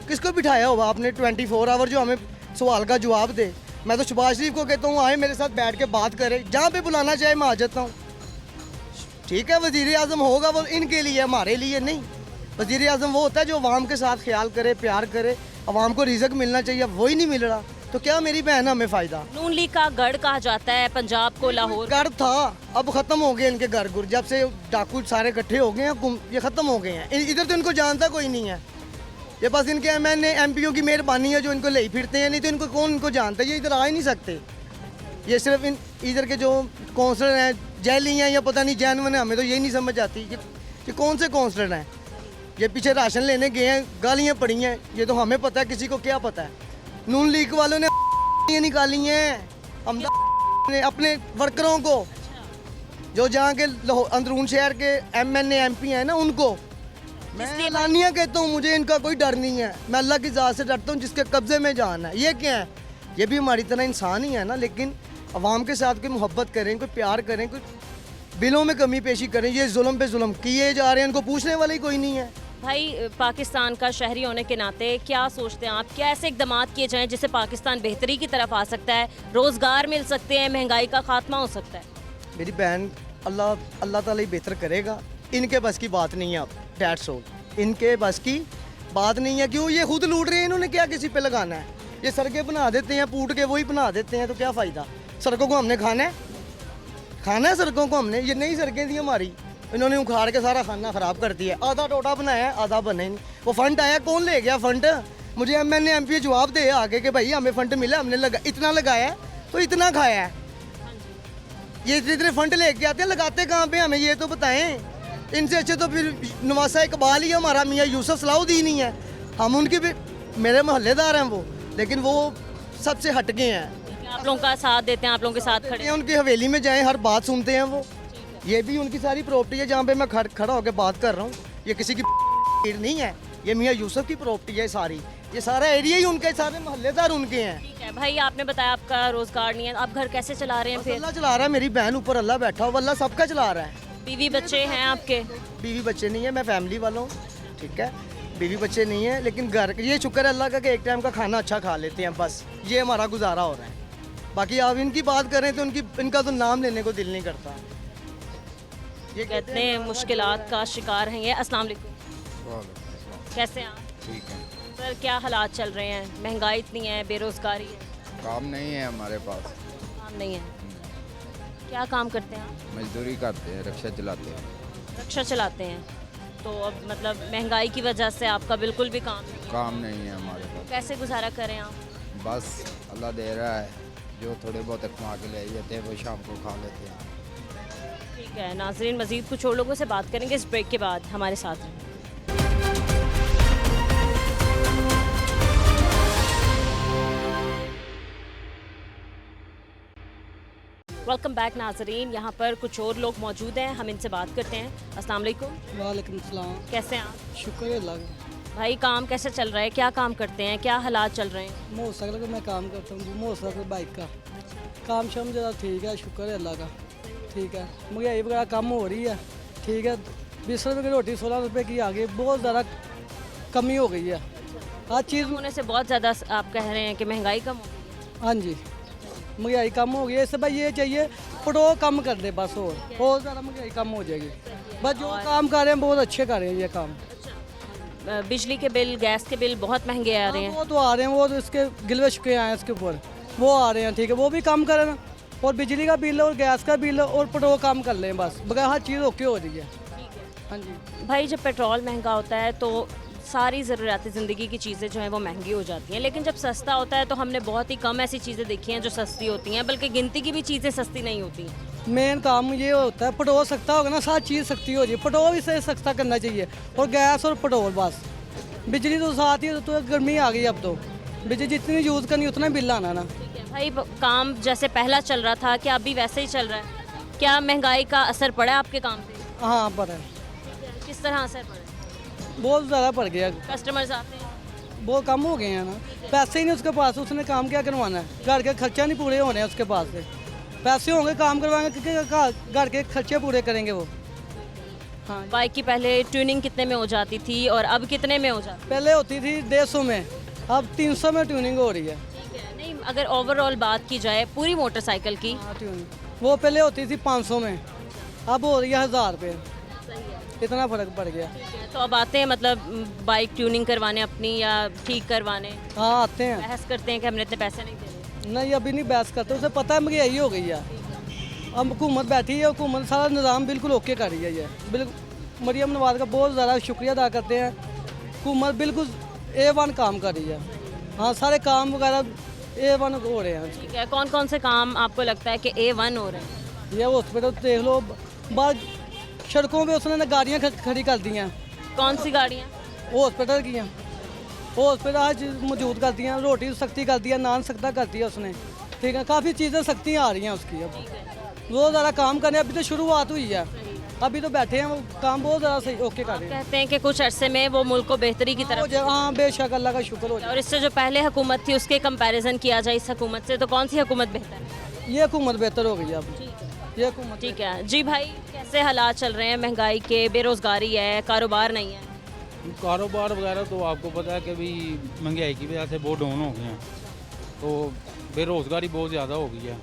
किसको बिठाया हुआ आपने 24 आवर जो हमें सवाल का जवाब दे। मैं तो शहबाज शरीफ को कहता हूँ आए मेरे साथ बैठ के बात करे, जहाँ पे बुलाना चाहे मैं आ जाता हूँ, ठीक है। वज़ीर आज़म होगा वो इनके लिए, हमारे लिए नहीं। वज़ीर आज़म वो होता है जो अवाम के साथ ख्याल करे, प्यार करे, अवाम को रिज़्क मिलना चाहिए, वही नहीं मिल रहा, तो क्या मेरी बहन हमें फ़ायदा। नून लीग का गढ़ कहा जाता है पंजाब को, लाहौर। घर था, अब ख़त्म हो गए इनके घर गुर, जब से डाकू सारे इकट्ठे हो गए हैं, ये ख़त्म हो गए हैं। इधर तो इनको जानता कोई नहीं है, ये बस इनके MNA MPO की मेहरबानी है जो इनको ले फिरते हैं, नहीं तो इनको कौन इनको जानता है, ये इधर आ ही नहीं सकते। ये सिर्फ इधर के जो काउंसलर हैं जैली हैं या पता नहीं जैनवन है, हमें तो यही नहीं समझ आती कि कौन से काउंसलर हैं। ये पीछे राशन लेने गए हैं, गालियाँ पड़ी हैं, ये तो हमें पता है, किसी को क्या पता है। नून लीग वालों ने ये निकाली हैं हम ने अपने वर्करों को, जो जहाँ के अंदरून शहर के MNA MP हैं ना, उनको। मैं लानिया कहता हूँ, मुझे इनका कोई डर नहीं है, मैं अल्लाह की ज़ात से डरता हूँ जिसके कब्ज़े में जान है। ये क्या है, ये भी हमारी तरह इंसान ही है ना, लेकिन अवाम के साथ कोई मोहब्बत करें, कोई प्यार करें, कोई बिलों में कमी पेशी करें। ये जुल्म पे जुल्म किए जा रहे हैं, इनको पूछने वाला ही कोई नहीं है। भाई पाकिस्तान का शहरी होने के नाते क्या सोचते हैं आप, क्या ऐसे इकदाम किए जाएं जिससे पाकिस्तान बेहतरी की तरफ आ सकता है, रोज़गार मिल सकते हैं, महंगाई का खात्मा हो सकता है? मेरी बहन, अल्लाह ताला ही बेहतर करेगा, इनके बस की बात नहीं है। आप डैट्स ऑल, इनके बस की बात नहीं है। क्यों, ये खुद लूट रहे हैं, इन्होंने क्या किसी पे लगाना है। ये सड़कें बना देते हैं, पूट के वही बना देते हैं, तो क्या फ़ायदा। सड़कों को हमने खाना है सड़कों को हमने, ये नई सड़कें थी हमारी, इन्होंने उखाड़ के सारा खाना ख़राब कर दिया। आधा टोटा बनाया, आधा बने नहीं। वो फंड आया, कौन ले गया फंड? मुझे MNA MP जवाब दे आगे कि भाई हमें फंड मिला, हमने इतना लगाया है तो इतना खाया है। ये इतने फंड लेके आते हैं, लगाते कहाँ पे, हमें ये तो बताएं। इनसे अच्छे तो फिर नवासा इकबाल ही हमारा, मियाँ यूसुफ सलाहुद्दीन ही है। हम उनके भी मेरे मोहल्लेदार हैं वो, लेकिन वो सबसे हट गए हैं। आप लोगों का साथ देते हैं, आप लोगों के साथ खड़े हैं। उनकी हवेली में जाएं, हर बात सुनते हैं वो। ये भी उनकी सारी प्रॉपर्टी है जहाँ पे मैं खड़ा होकर बात कर रहा हूँ। ये किसी की नहीं है, ये मियाँ यूसुफ की प्रॉपर्टी है सारी, ये सारा एरिया ही उनके, सारे मोहल्लेदार उनके हैं। ठीक है भाई, आपने बताया आपका रोज़गार नहीं है, आप घर कैसे चला रहे हैं फिर? अल्लाह चला रहा है, मेरी बहन ऊपर अल्लाह बैठा हुआ, अल्लाह सबका चला रहा है। बीवी बच्चे हैं आपके? बीवी बच्चे नहीं है, मैं फैमिली वाला हूँ, ठीक है। बीवी बच्चे नहीं है, लेकिन घर ये शुक्र है अल्लाह का कि एक टाइम का खाना अच्छा खा लेते हैं, बस ये हमारा गुजारा हो रहा है। बाकी आप इनकी बात करें तो इनका तो नाम लेने को दिल नहीं करता। ये कहते हैं मुश्किलात का शिकार हैं ये। अस्सलाम वालेकुम, कैसे हैं आप? ठीक है। सर क्या हालात चल रहे हैं, महंगाई इतनी है, बेरोज़गारी है, काम नहीं है हमारे पास, काम नहीं है। क्या काम करते हैं आप? मजदूरी करते हैं, रिक्शा चलाते हैं। रिक्शा चलाते हैं, तो अब मतलब महंगाई की वजह से आपका बिल्कुल भी काम नहीं है। काम नहीं है हमारे पास, कैसे गुजारा करें आप? बस अल्लाह दे रहा है, जो थोड़े बहुत कमा के ले जाते हैं वो शाम को खा लेते हैं। ठीक है नाजरीन, मज़ीद कुछ और लोगों से बात करेंगे इस ब्रेक के बाद, हमारे साथ रहें। वेलकम बैक नाजरीन, यहाँ पर कुछ और लोग मौजूद हैं, हम इनसे बात करते हैं। अस्सलाम वालेकुम। वालेकुम सलाम। कैसे हैं आप? शुक्र है अल्लाह का। भाई काम कैसे चल रहा है, क्या काम करते हैं, क्या हालात चल रहे हैं? मोटरसाइकिल का मैं काम करता हूँ, मोटरसाइकिल बाइक का काम शाम ज़्यादा ठीक है, शुक्र है अल्लाह का। ठीक है, महंगाई वगैरह कम हो रही है, ठीक है। 20 रुपये की रोटी 16 रुपये की आ गई, बहुत ज़्यादा कमी हो गई है हर चीज़ होने से। बहुत ज़्यादा आप कह रहे हैं कि महंगाई कम हो गई है। हाँ जी, महंगाई कम हो गई है, इससे भाई ये चाहिए पेट्रोल कम कर दे बस, और बहुत ज़्यादा महंगाई कम हो जाएगी। बस जो काम कर रहे हैं बहुत अच्छे कर रहे हैं ये काम। बिजली के बिल, गैस के बिल बहुत महंगे आ रहे हैं। वो तो आ रहे हैं, वो तो इसके गिलवे शुक्र आए हैं इसके ऊपर, वो आ रहे हैं, ठीक है, वो भी कम करें ना। और बिजली का बिल और गैस का बिल और पेट्रोल कम कर लें, बस बगैर हर चीज़ ओके हो रही है। हाँ जी भाई, जब पेट्रोल महंगा होता है तो सारी ज़रूरियात ज़िंदगी की चीज़ें जो हैं वो महंगी हो जाती हैं, लेकिन जब सस्ता होता है तो हमने बहुत ही कम ऐसी चीज़ें देखी हैं जो सस्ती होती हैं, बल्कि गिनती की भी चीज़ें सस्ती नहीं होती। मेन काम ये होता है पेट्रोल सस्ता होगा ना, सारी चीज़ सस्ती हो जाए। पेट्रोल भी से सस्ता करना चाहिए, और गैस और पेट्रोल बस। बिजली तो साथ ही, तो गर्मी आ गई अब तो बिजली जितनी यूज़ करनी उतना बिल आना ना। ठीक है भाई, काम जैसे पहला चल रहा था क्या अभी वैसे ही चल रहा है? क्या महंगाई का असर पड़ा है आपके काम पे? हाँ पर है, किस तरह असर पड़ा है? बहुत ज़्यादा पड़ गया, कस्टमर्स आते हैं? बहुत कम हो गए हैं ना। पैसे ही नहीं उसके पास, उसने काम क्या करवाना है? घर के खर्चा नहीं पूरे होने हैं उसके पास से। पैसे होंगे काम करवाएंगे, क्योंकि घर के खर्चे पूरे करेंगे वो। हाँ, बाइक की पहले ट्यूनिंग कितने में हो जाती थी और अब कितने में हो जाती पहले होती थी 150 में, अब 300 में ट्यूनिंग हो रही है। है? नहीं, अगर ओवरऑल बात की जाए पूरी मोटरसाइकिल की, हाँ ट्यूनिंग वो पहले होती थी 500 में, अब हो रही है 1000 रुपये। इतना फ़र्क पड़ गया। तो अब आते हैं मतलब बाइक ट्यूनिंग करवाने अपनी या ठीक करवाने, हाँ आते हैं। बहस करते हैं कि हमने इतने पैसे नहीं देने। नहीं अभी नहीं बहस करते, उसे पता है महंगाई हो गई है। अब हुकूमत बैठी है, हुकूमत सारा निज़ाम बिल्कुल ओके कर रही है। ये बिल्कुल मरियम नवाज़ का बहुत ज़्यादा शुक्रिया अदा करते हैं। हुकूमत बिल्कुल A1 काम कर रही है। हाँ सारे काम वगैरह A1 हो रहे हैं। ठीक है, कौन कौन से काम आपको लगता है कि A1 हो रहे हैं? ये हॉस्पिटल देख लो, बाहर सड़कों पे उसने गाड़ियाँ खड़ी कर दी हैं, कौन सी गाड़ियाँ? हॉस्पिटल की हैं। हॉस्पिटल हर चीज़ मौजूद कर दी हैं, रोटी सख्ती कर दी है, नान सख्ता कर दिया उसने। ठीक है, काफ़ी चीज़ें सख्ती आ रही हैं उसकी। अब बहुत ज़्यादा काम करने, अभी तो शुरुआत हुई है, अभी तो बैठे हैं, वो काम बहुत ज़्यादा सही ओके कर रहे हैं। कहते हैं कि कुछ अरसे में वो मुल्क को बेहतरी की हो तरफ, जाए, हाँ बेशक अल्लाह का शुक्र हो जाए। और इससे जो पहले हुकूमत थी उसके कंपैरिजन किया जाए इस हुकूमत से, तो कौन सी हुकूमत बेहतर है? ये हुकूमत बेहतर हो गई है अब, ये हुकूमत। ठीक है जी भाई, कैसे हालात चल रहे हैं महंगाई के? बेरोज़गारी है, कारोबार नहीं है? कारोबार वगैरह तो आपको पता है कि भी महंगाई की वजह से बहुत डाउन हो गए हैं, तो बेरोज़गारी बहुत ज़्यादा हो गई है।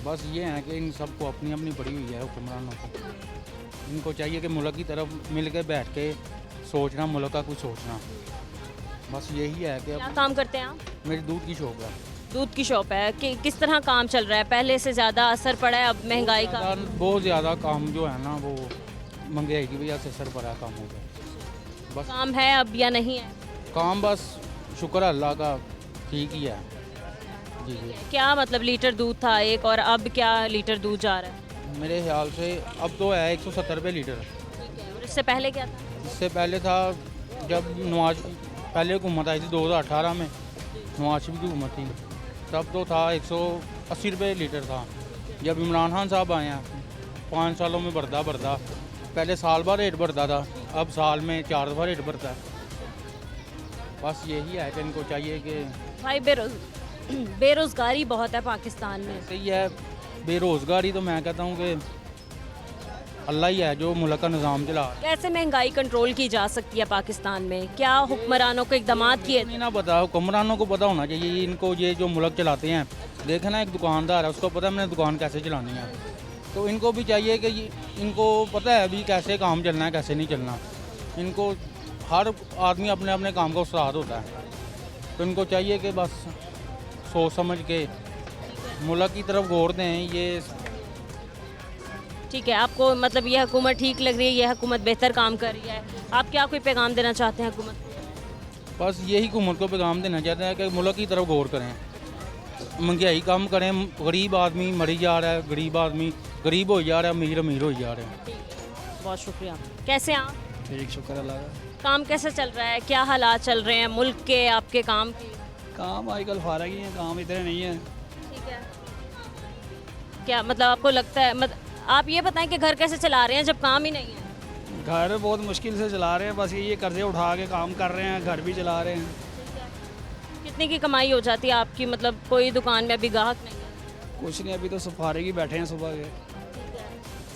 बस ये है कि इन सबको अपनी अपनी पड़ी हुई है हुक्मरानों को। इनको चाहिए कि मुल्क की तरफ मिल के बैठ के सोचना, मुल्क का कुछ सोचना। बस यही है कि क्या काम करते हैं आप? मेरी दूध की शॉप है। दूध की शॉप है कि किस तरह काम चल रहा है? पहले से ज़्यादा असर पड़ा है अब महंगाई का? बहुत ज़्यादा काम जो है ना वो महंगाई की वजह से असर पड़ा काम हो गया। बस काम है अब या नहीं है? काम बस शुक्र है अल्लाह का ठीक ही है। जी जी, क्या मतलब लीटर दूध था एक, और अब क्या लीटर दूध जा रहा है? मेरे ख्याल से अब तो है 170 रुपये लीटर। और इससे पहले क्या था? इससे पहले था जब नवाज पहले हुकूमत आई थी 2018 में, नवाज शरीफ की हुकूमत थी, तब तो था 180 रुपये लीटर था। जब इमरान खान साहब आए हैं 5 सालों में बढ़ता पहले साल भर रेट बढ़ता था, अब साल में 4 दफ़ा रेट बढ़ता है। बस यही है कि इनको चाहिए कि भाई बेरोज़गारी बहुत है पाकिस्तान में। सही है। बेरोज़गारी तो मैं कहता हूँ कि अल्लाह ही है जो मुल्क का निज़ाम चला। कैसे महंगाई कंट्रोल की जा सकती है पाकिस्तान में? क्या हुक्मरानों को इकदाम किए? नहीं ना पता, हुक्मरानों को पता होना चाहिए। इनको ये जो मुल्क चलाते हैं, देखे ना एक दुकानदार है, उसको पता है मैंने दुकान कैसे चलानी है, तो इनको भी चाहिए कि इनको पता है अभी कैसे काम चलना है कैसे नहीं चलना। इनको हर आदमी अपने अपने काम का उस्ताद होता है, तो इनको चाहिए कि बस सोच समझ के मुल्क की तरफ गौर दें। ये ठीक है, आपको मतलब ये हुकूमत ठीक लग रही है, ये हुकूमत बेहतर काम कर रही है? आप क्या कोई पैगाम देना चाहते हैं हुकूमत को? बस यही हुकूमत को पैगाम देना चाहते हैं कि मुल्क की तरफ गौर करें, महंगाई कम करें। गरीब आदमी मरी जा रहा है, गरीब आदमी गरीब हो जा रहा है, अमीर अमीर हो जा रहे हैं। बहुत शुक्रिया। कैसे हैं आप? ठीक शुक्र अल्लाह का। काम कैसे चल रहा है? क्या हालात चल रहे हैं मुल्क के, आपके काम के? काम आजकल फारग ही है, काम इतने नहीं है। ठीक है, क्या मतलब आपको लगता है आप ये बताएं कि घर कैसे चला रहे हैं जब काम ही नहीं है? घर बहुत मुश्किल से चला रहे हैं, बस ये कर्जे उठा के काम कर रहे हैं, घर भी चला रहे हैं। कितने की कमाई हो जाती है आपकी? मतलब कोई दुकान में अभी ग्राहक नहीं है? कुछ नहीं, अभी तो फारग ही बैठे हैं सुबह के।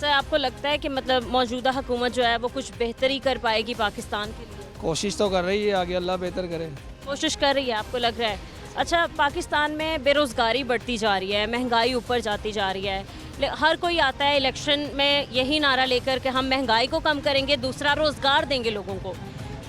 सर आपको लगता है कि मतलब मौजूदा हुकूमत जो है वो कुछ बेहतरी कर पाएगी पाकिस्तान के लिए? कोशिश तो कर रही है, आगे अल्लाह बेहतर करे। कोशिश कर रही है, आपको लग रहा है? अच्छा, पाकिस्तान में बेरोज़गारी बढ़ती जा रही है, महंगाई ऊपर जाती जा रही है, हर कोई आता है इलेक्शन में यही नारा लेकर कि हम महंगाई को कम करेंगे, दूसरा रोज़गार देंगे लोगों को,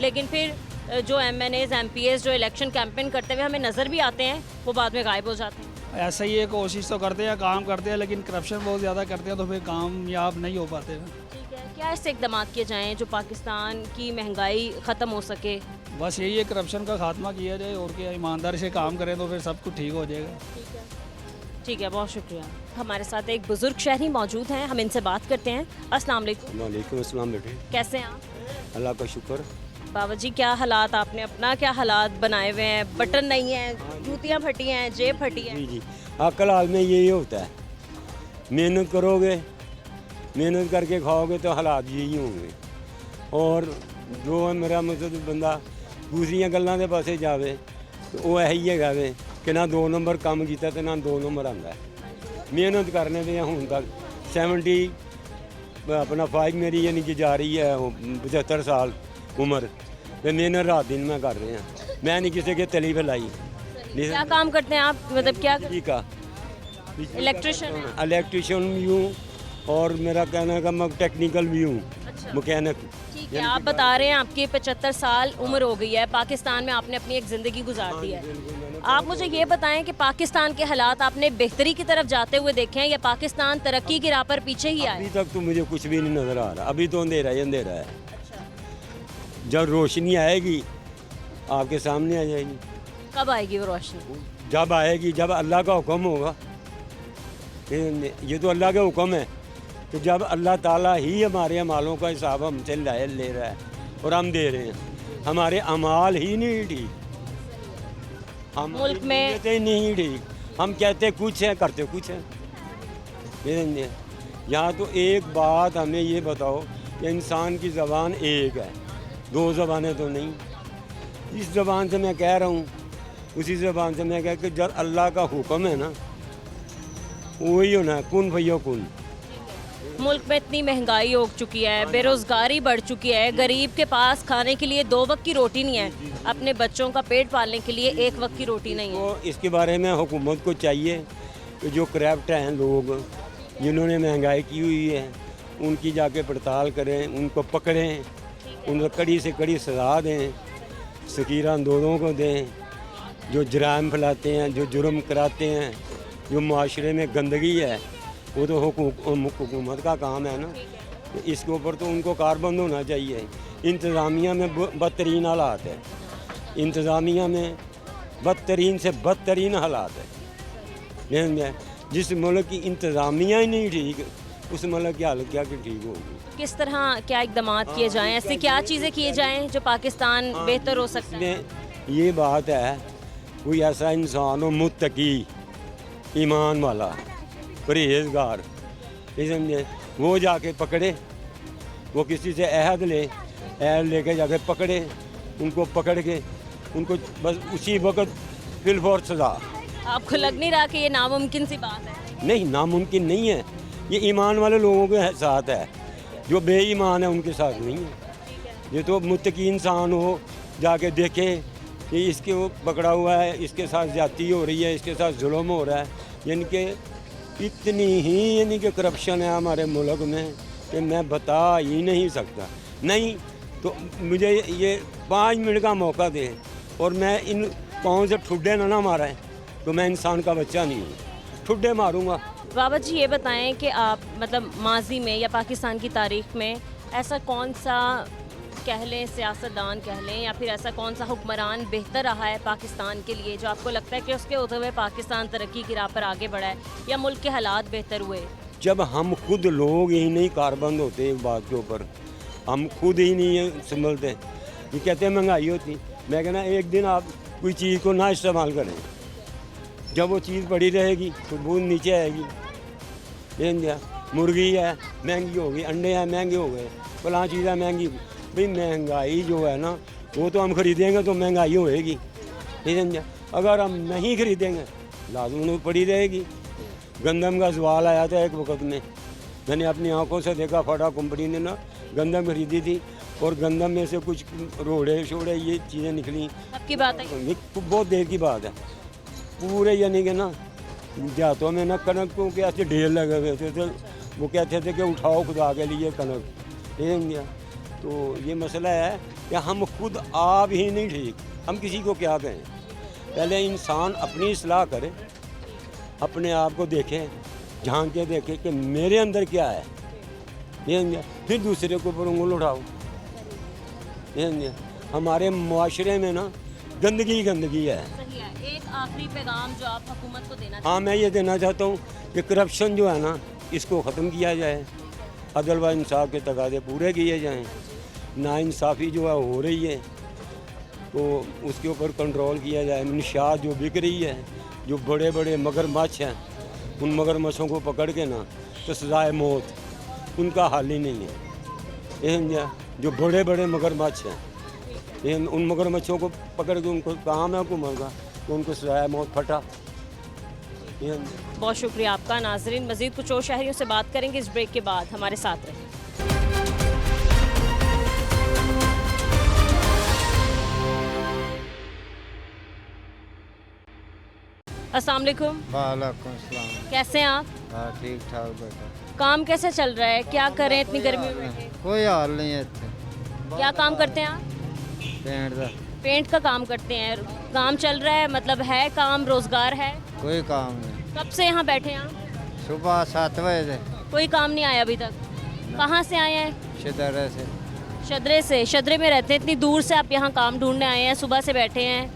लेकिन फिर जो MNAs MPs जो इलेक्शन कैंपेन करते हुए हमें नज़र भी आते हैं वो बाद में गायब हो जाते हैं। ऐसा ही है, कोशिश तो करते हैं, काम करते हैं, लेकिन करप्शन बहुत ज़्यादा करते हैं, तो फिर कामयाब नहीं हो पाते। ठीक है, क्या ऐसे इकदाम किए जाएँ जो पाकिस्तान की महंगाई ख़त्म हो सके? बस यही है, करप्शन का खात्मा किया जाए और क्या, ईमानदारी से काम करें तो फिर सब कुछ ठीक हो जाएगा। ठीक है, बहुत शुक्रिया। हमारे साथ एक बुजुर्ग शहरी मौजूद हैं, हम इनसे बात करते हैं। अस्सलाम वालेकुम। वालेकुम अस्सलाम बेटे। कैसे हैं आप? अल्लाह का शुक्र। बाबा जी, क्या हालात, आपने अपना क्या हालात बनाए हुए हैं? बटन नहीं है, जूतियाँ फटी हैं, जेब फटी है। जी जी, अक्ल हाल में यही होता है, मेहनत करोगे, मेहनत करके खाओगे तो हालात यही होंगे। और जो है मेरा मतलब बंदा दूसरियां गल्लां दे पासे जावे तो वो यही है वे कि ना 2 नंबर काम किया तो ना 2 नंबर आंदा है। मेहनत करने पे हूँ तक 70 अपना 5 मेरी यानी कि जा रही है 75 साल उम्र, तो मेहनत रात दिन में कर रहे हैं। मैं नहीं किसी के तली पे लाई। क्या काम करते हैं आप, मतलब क्या? बिजली का इलेक्ट्रिशियन हैं? इलेक्ट्रिशियन भी हूँ और मेरा कहने का मैं टेक्निकल भी हूँ, मैकेनिक। ठीक है, आप बता रहे हैं आपकी 75 साल उम्र हो गई है, पाकिस्तान में आपने अपनी एक ज़िंदगी गुजार दी है। आप मुझे ये बताएं कि पाकिस्तान के हालात आपने बेहतरी की तरफ जाते हुए देखे हैं या पाकिस्तान तरक्की की राह पर पीछे ही आए? अभी तक तो मुझे कुछ भी नहीं नज़र आ रहा, अभी तो अंधेरा ही अंधेरा है। जब रोशनी आएगी आपके सामने आ जाएगी। कब आएगी वो रोशनी? जब आएगी, जब अल्लाह का हुक्म होगा। ये तो अल्लाह का हुक्म है, तो जब अल्लाह ताला ही हमारे अमालों का हिसाब हमसे ले रहा है और हम दे रहे हैं। हमारे अमाल ही नहीं ठीक, हम मुल्क में नहीं ठीक, हम कहते कुछ है करते कुछ है। यहाँ तो एक बात हमें ये बताओ कि इंसान की ज़बान एक है, 2 ज़बानें तो नहीं। इस ज़बान से मैं कह रहा हूँ, उसी ज़बान से मैं कह कि जब अल्लाह का हुक्म है ना वही होना है, कुन भैया कुन। मुल्क में इतनी महंगाई हो चुकी है, बेरोज़गारी बढ़ चुकी है, गरीब के पास खाने के लिए 2 वक्त की रोटी नहीं है, अपने बच्चों का पेट पालने के लिए 1 वक्त की रोटी नहीं है। तो इसके बारे में हुकूमत को चाहिए कि जो करप्ट हैं लोग जिन्होंने महंगाई की हुई है उनकी जाके पड़ताल करें, उनको पकड़ें, उनको कड़ी से कड़ी सज़ा दें, सकीरा अंदोज़ों को दें, जो जराइम फैलाते हैं, जो जुर्म कराते हैं, जो माशरे में गंदगी है, वो तो हुकूमत का काम है ना। तो इसके ऊपर तो उनको कारबंद होना चाहिए। इंतज़ामिया में बदतरीन हालात है, इंतज़ामिया में बदतरीन से बदतरीन हालात है। जिस मुल्क की इंतज़ामिया ही नहीं ठीक, उस मुल्क की हालत क्या कि ठीक होगी। किस तरह क्या इकदाम किए जाएँ, ऐसे क्या चीज़ें किए जाएँ जो पाकिस्तान बेहतर हो सकता है? ये बात है, कोई ऐसा इंसान हो मुत्तकी, ईमान वाला, परहेजगार, समझे, वो जाके पकड़े, वो किसी से अहद लेके जाके पकड़े, उनको पकड़ के उनको बस उसी वक्त फिलफौर सजा। आपको लग नहीं रहा कि ये नामुमकिन सी बात है? नहीं, नामुमकिन नहीं है, ये ईमान वाले लोगों के साथ है, जो बेईमान है उनके साथ नहीं है। ये तो मुत्तकी इंसान हो जाके देखे कि इसके वो पकड़ा हुआ है, इसके साथ ज़्यादती हो रही है, इसके साथ जुल्म हो रहा है, यानी कि इतनी ही यानी कि करप्शन है हमारे मुल्क में कि मैं बता ही नहीं सकता। नहीं तो मुझे ये 5 मिनट का मौका दे और मैं इन पाँव से ठुड्डे ना मारा है तो मैं इंसान का बच्चा नहीं हूँ, ठुड्डे मारूंगा। बाबा जी ये बताएं कि आप मतलब माजी में या पाकिस्तान की तारीख में ऐसा कौन सा कह लें सियासतदान कह लें या फिर ऐसा कौन सा हुक्मरान बेहतर रहा है पाकिस्तान के लिए जो आपको लगता है कि उसके होते हुए पाकिस्तान तरक्की की राह पर आगे बढ़ा है या मुल्क के हालात बेहतर हुए? जब हम खुद लोग ही नहीं कारबंद होते एक बात के ऊपर, हम खुद ही नहीं संभलते। ये कहते हैं महंगाई होती, मैं कहना एक दिन आप कोई चीज़ को ना इस्तेमाल करें, जब वो चीज़ पड़ी रहेगी तो बूंद नीचे आएगी। मुर्गी है महंगी हो गई, अंडे हैं महंगे हो गए, फलां चीज़ है महंगी। भाई महंगाई जो है ना वो तो हम ख़रीदेंगे तो महंगाई होएगी, नहीं समझा। अगर हम नहीं ख़रीदेंगे लाजमी पड़ी रहेगी। गंदम का सवाल आया था एक वक्त में, मैंने अपनी आंखों से देखा, फाटा कंपनी ने ना गंदम खरीदी थी और गंदम में से कुछ रोड़े शोड़े ये चीज़ें निकली। अब की बात है, बहुत देर की बात है। पूरे यानी कि ना जातों में ना कनक को क्या ऐसे ढेर लगे हुए थे, तो वो कहते थे कि उठाओ खुदा के लिए कनक, ठीक है। तो ये मसला है कि हम खुद आप ही नहीं ठीक, हम किसी को क्या कहें। पहले इंसान अपनी इस्लाह करे, अपने आप को देखे, झांक के देखे कि मेरे अंदर क्या है, ये समझे, फिर दूसरे के ऊपर उंगल उठाओ। ये समझे, हमारे मुआशरे में ना गंदगी गंदगी है। सही है। एक आखिरी पैगाम जो आप हुकूमत को देना हाँ, मैं ये देना चाहता हूँ कि करप्शन जो है ना इसको ख़त्म किया जाए, अदल व इंसाफ के तकाज़े पूरे किए जाएं। नाइंसाफ़ी जो है हो रही है तो उसके ऊपर कंट्रोल किया जाए। मनशियात जो बिक रही है, जो बड़े बड़े मगरमच्छ हैं, उन मगरमच्छों को पकड़ के ना तो सजाए मौत, उनका हाल ही नहीं है। ये समझा, जो बड़े बड़े मगरमच्छ हैं, ये उन मगरमच्छों को पकड़ के उनको काम है हुकूमत का तो उनको सजाए मौत फटा। ये समझा। बहुत शुक्रिया आपका। नाजरीन, मजीद कुछ और शहरियों से बात करेंगे इस ब्रेक के बाद, हमारे साथ रहें। अस्सलाम वालेकुम। वालेकुम सलाम। कैसे हैं आप? हाँ, ठीक ठाक बेटा। काम कैसे चल रहा है? क्या करें इतनी गर्मी में बैठे? कोई हाल नहीं है इत्थे। क्या काम करते हैं आप? पेंट दा पेंट का काम करते हैं। काम चल रहा है, मतलब है काम, रोजगार है? कोई काम नहीं। कब से यहाँ बैठे हैं आप? सुबह 7 बजे से कोई काम नहीं आया अभी तक? कहाँ से आए हैं? शदरे से। शदरे से। शदरे में रहते हैं, इतनी दूर से आप यहाँ काम ढूंढने आए हैं, सुबह से बैठे हैं,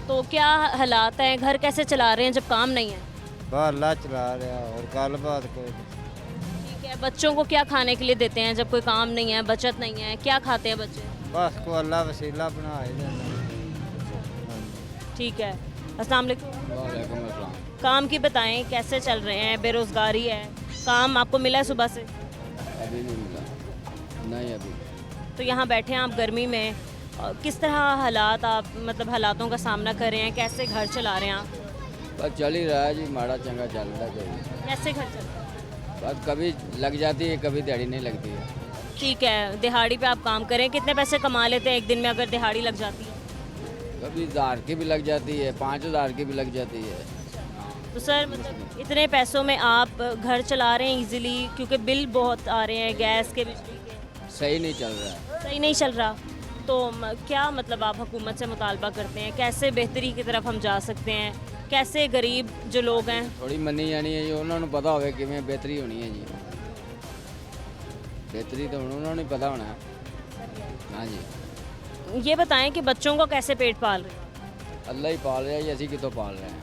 तो क्या हालात हैं? घर कैसे चला रहे हैं जब काम नहीं है? बाला चला रहा और गल बात कोई नहीं। ठीक है। बच्चों को क्या खाने के लिए देते हैं जब कोई काम नहीं है, बचत नहीं है? क्या खाते हैं बच्चे? बस को अल्लाह वसीला बना ही देना। ठीक है। अस्सलाम वालेकुम। वालेकुम अस्सलाम। काम की बताएं, कैसे चल रहे हैं? बेरोज़गारी है, काम आपको मिला है सुबह से? अभी नहीं मिला, नहीं अभी। तो यहाँ बैठे हैं आप गर्मी में, किस तरह हालात, आप मतलब हालातों का सामना कर रहे हैं? कैसे घर चला रहे हैं आप? बस चल ही रहा है जी, माड़ा चंगा चल रहा है। कैसे घर चल रहा है? बस कभी लग जाती है, कभी दिहाड़ी नहीं लगती है। ठीक है। दिहाड़ी पे आप काम करें, कितने पैसे कमा लेते हैं एक दिन में अगर दिहाड़ी लग जाती है? कभी 1000 की भी लग जाती है, 5000 की भी लग जाती है। तो सर, मतलब इतने पैसों में आप घर चला रहे हैं इजीली, क्योंकि बिल बहुत आ रहे हैं गैस के, बिजली के? सही नहीं चल रहा है। सही नहीं चल रहा। तो क्या मतलब आप हुकूमत से मुतालबा करते हैं? कैसे बेहतरी की तरफ हम जा सकते हैं? कैसे गरीब जो लोग हैं, थोड़ी मनी जानी है जी, उन्होंने पता होगा कि में बेहतरी होनी है जी। बेहतरी तो उन्होंने पता होना है। हाँ जी। ये बताएं कि बच्चों को कैसे पेट पाल रहे हैं? अल्लाह ही पाल रहा है, ऐसी कितों पाल रहे हैं।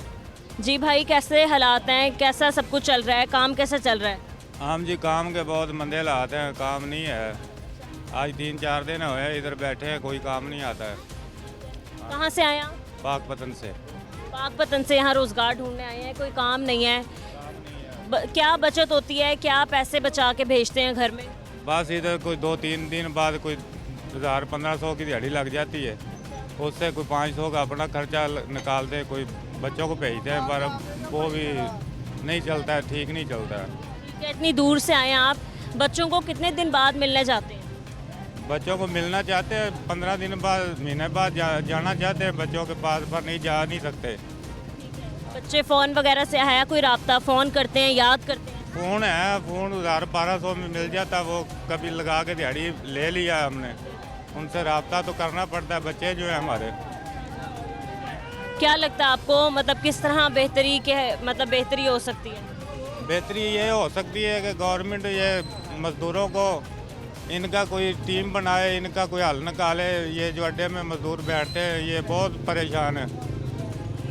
जी भाई, कैसे हालात हैं? कैसा सब कुछ चल रहा है? काम कैसा चल रहा है? हम जी काम के बहुत मंदे हालात हैं, काम नहीं है। आज 3-4 दिन हुए इधर बैठे हैं, कोई काम नहीं आता है। कहाँ से आए आप? पाकपतन से। पाकपतन से यहाँ रोज़गार ढूंढने आए हैं, कोई काम नहीं है। क्या बचत होती है? क्या पैसे बचा के भेजते हैं घर में? बस इधर कोई 2-3 दिन बाद कोई 1000-1500 की दिहाड़ी लग जाती है, उससे कोई 500 का अपना खर्चा निकालते हैं, कोई बच्चों को भेजते हैं, पर वो भी नहीं चलता है, ठीक नहीं चलता है। ठीक है। इतनी दूर से आए हैं आप, बच्चों को कितने दिन बाद मिलने जाते हैं? बच्चों को मिलना चाहते हैं, 15 दिन बाद, महीने बाद जाना चाहते हैं बच्चों के पास, पर नहीं जा नहीं सकते। बच्चे फ़ोन वगैरह से है कोई राब्ता? फ़ोन करते हैं, याद करते हैं? फ़ोन है, फ़ोन 1000-1200 में मिल जाता, वो कभी लगा के दिहाड़ी ले लिया हमने। उनसे रब्ता तो करना पड़ता है, बच्चे जो है हमारे। क्या लगता है आपको, मतलब किस तरह बेहतरी के मतलब बेहतरी हो सकती है? बेहतरी ये हो सकती है कि गवर्नमेंट ये मज़दूरों को इनका कोई टीम बनाए, इनका कोई हल निकाले। ये जो अड्डे में मज़दूर बैठते हैं ये बहुत परेशान है,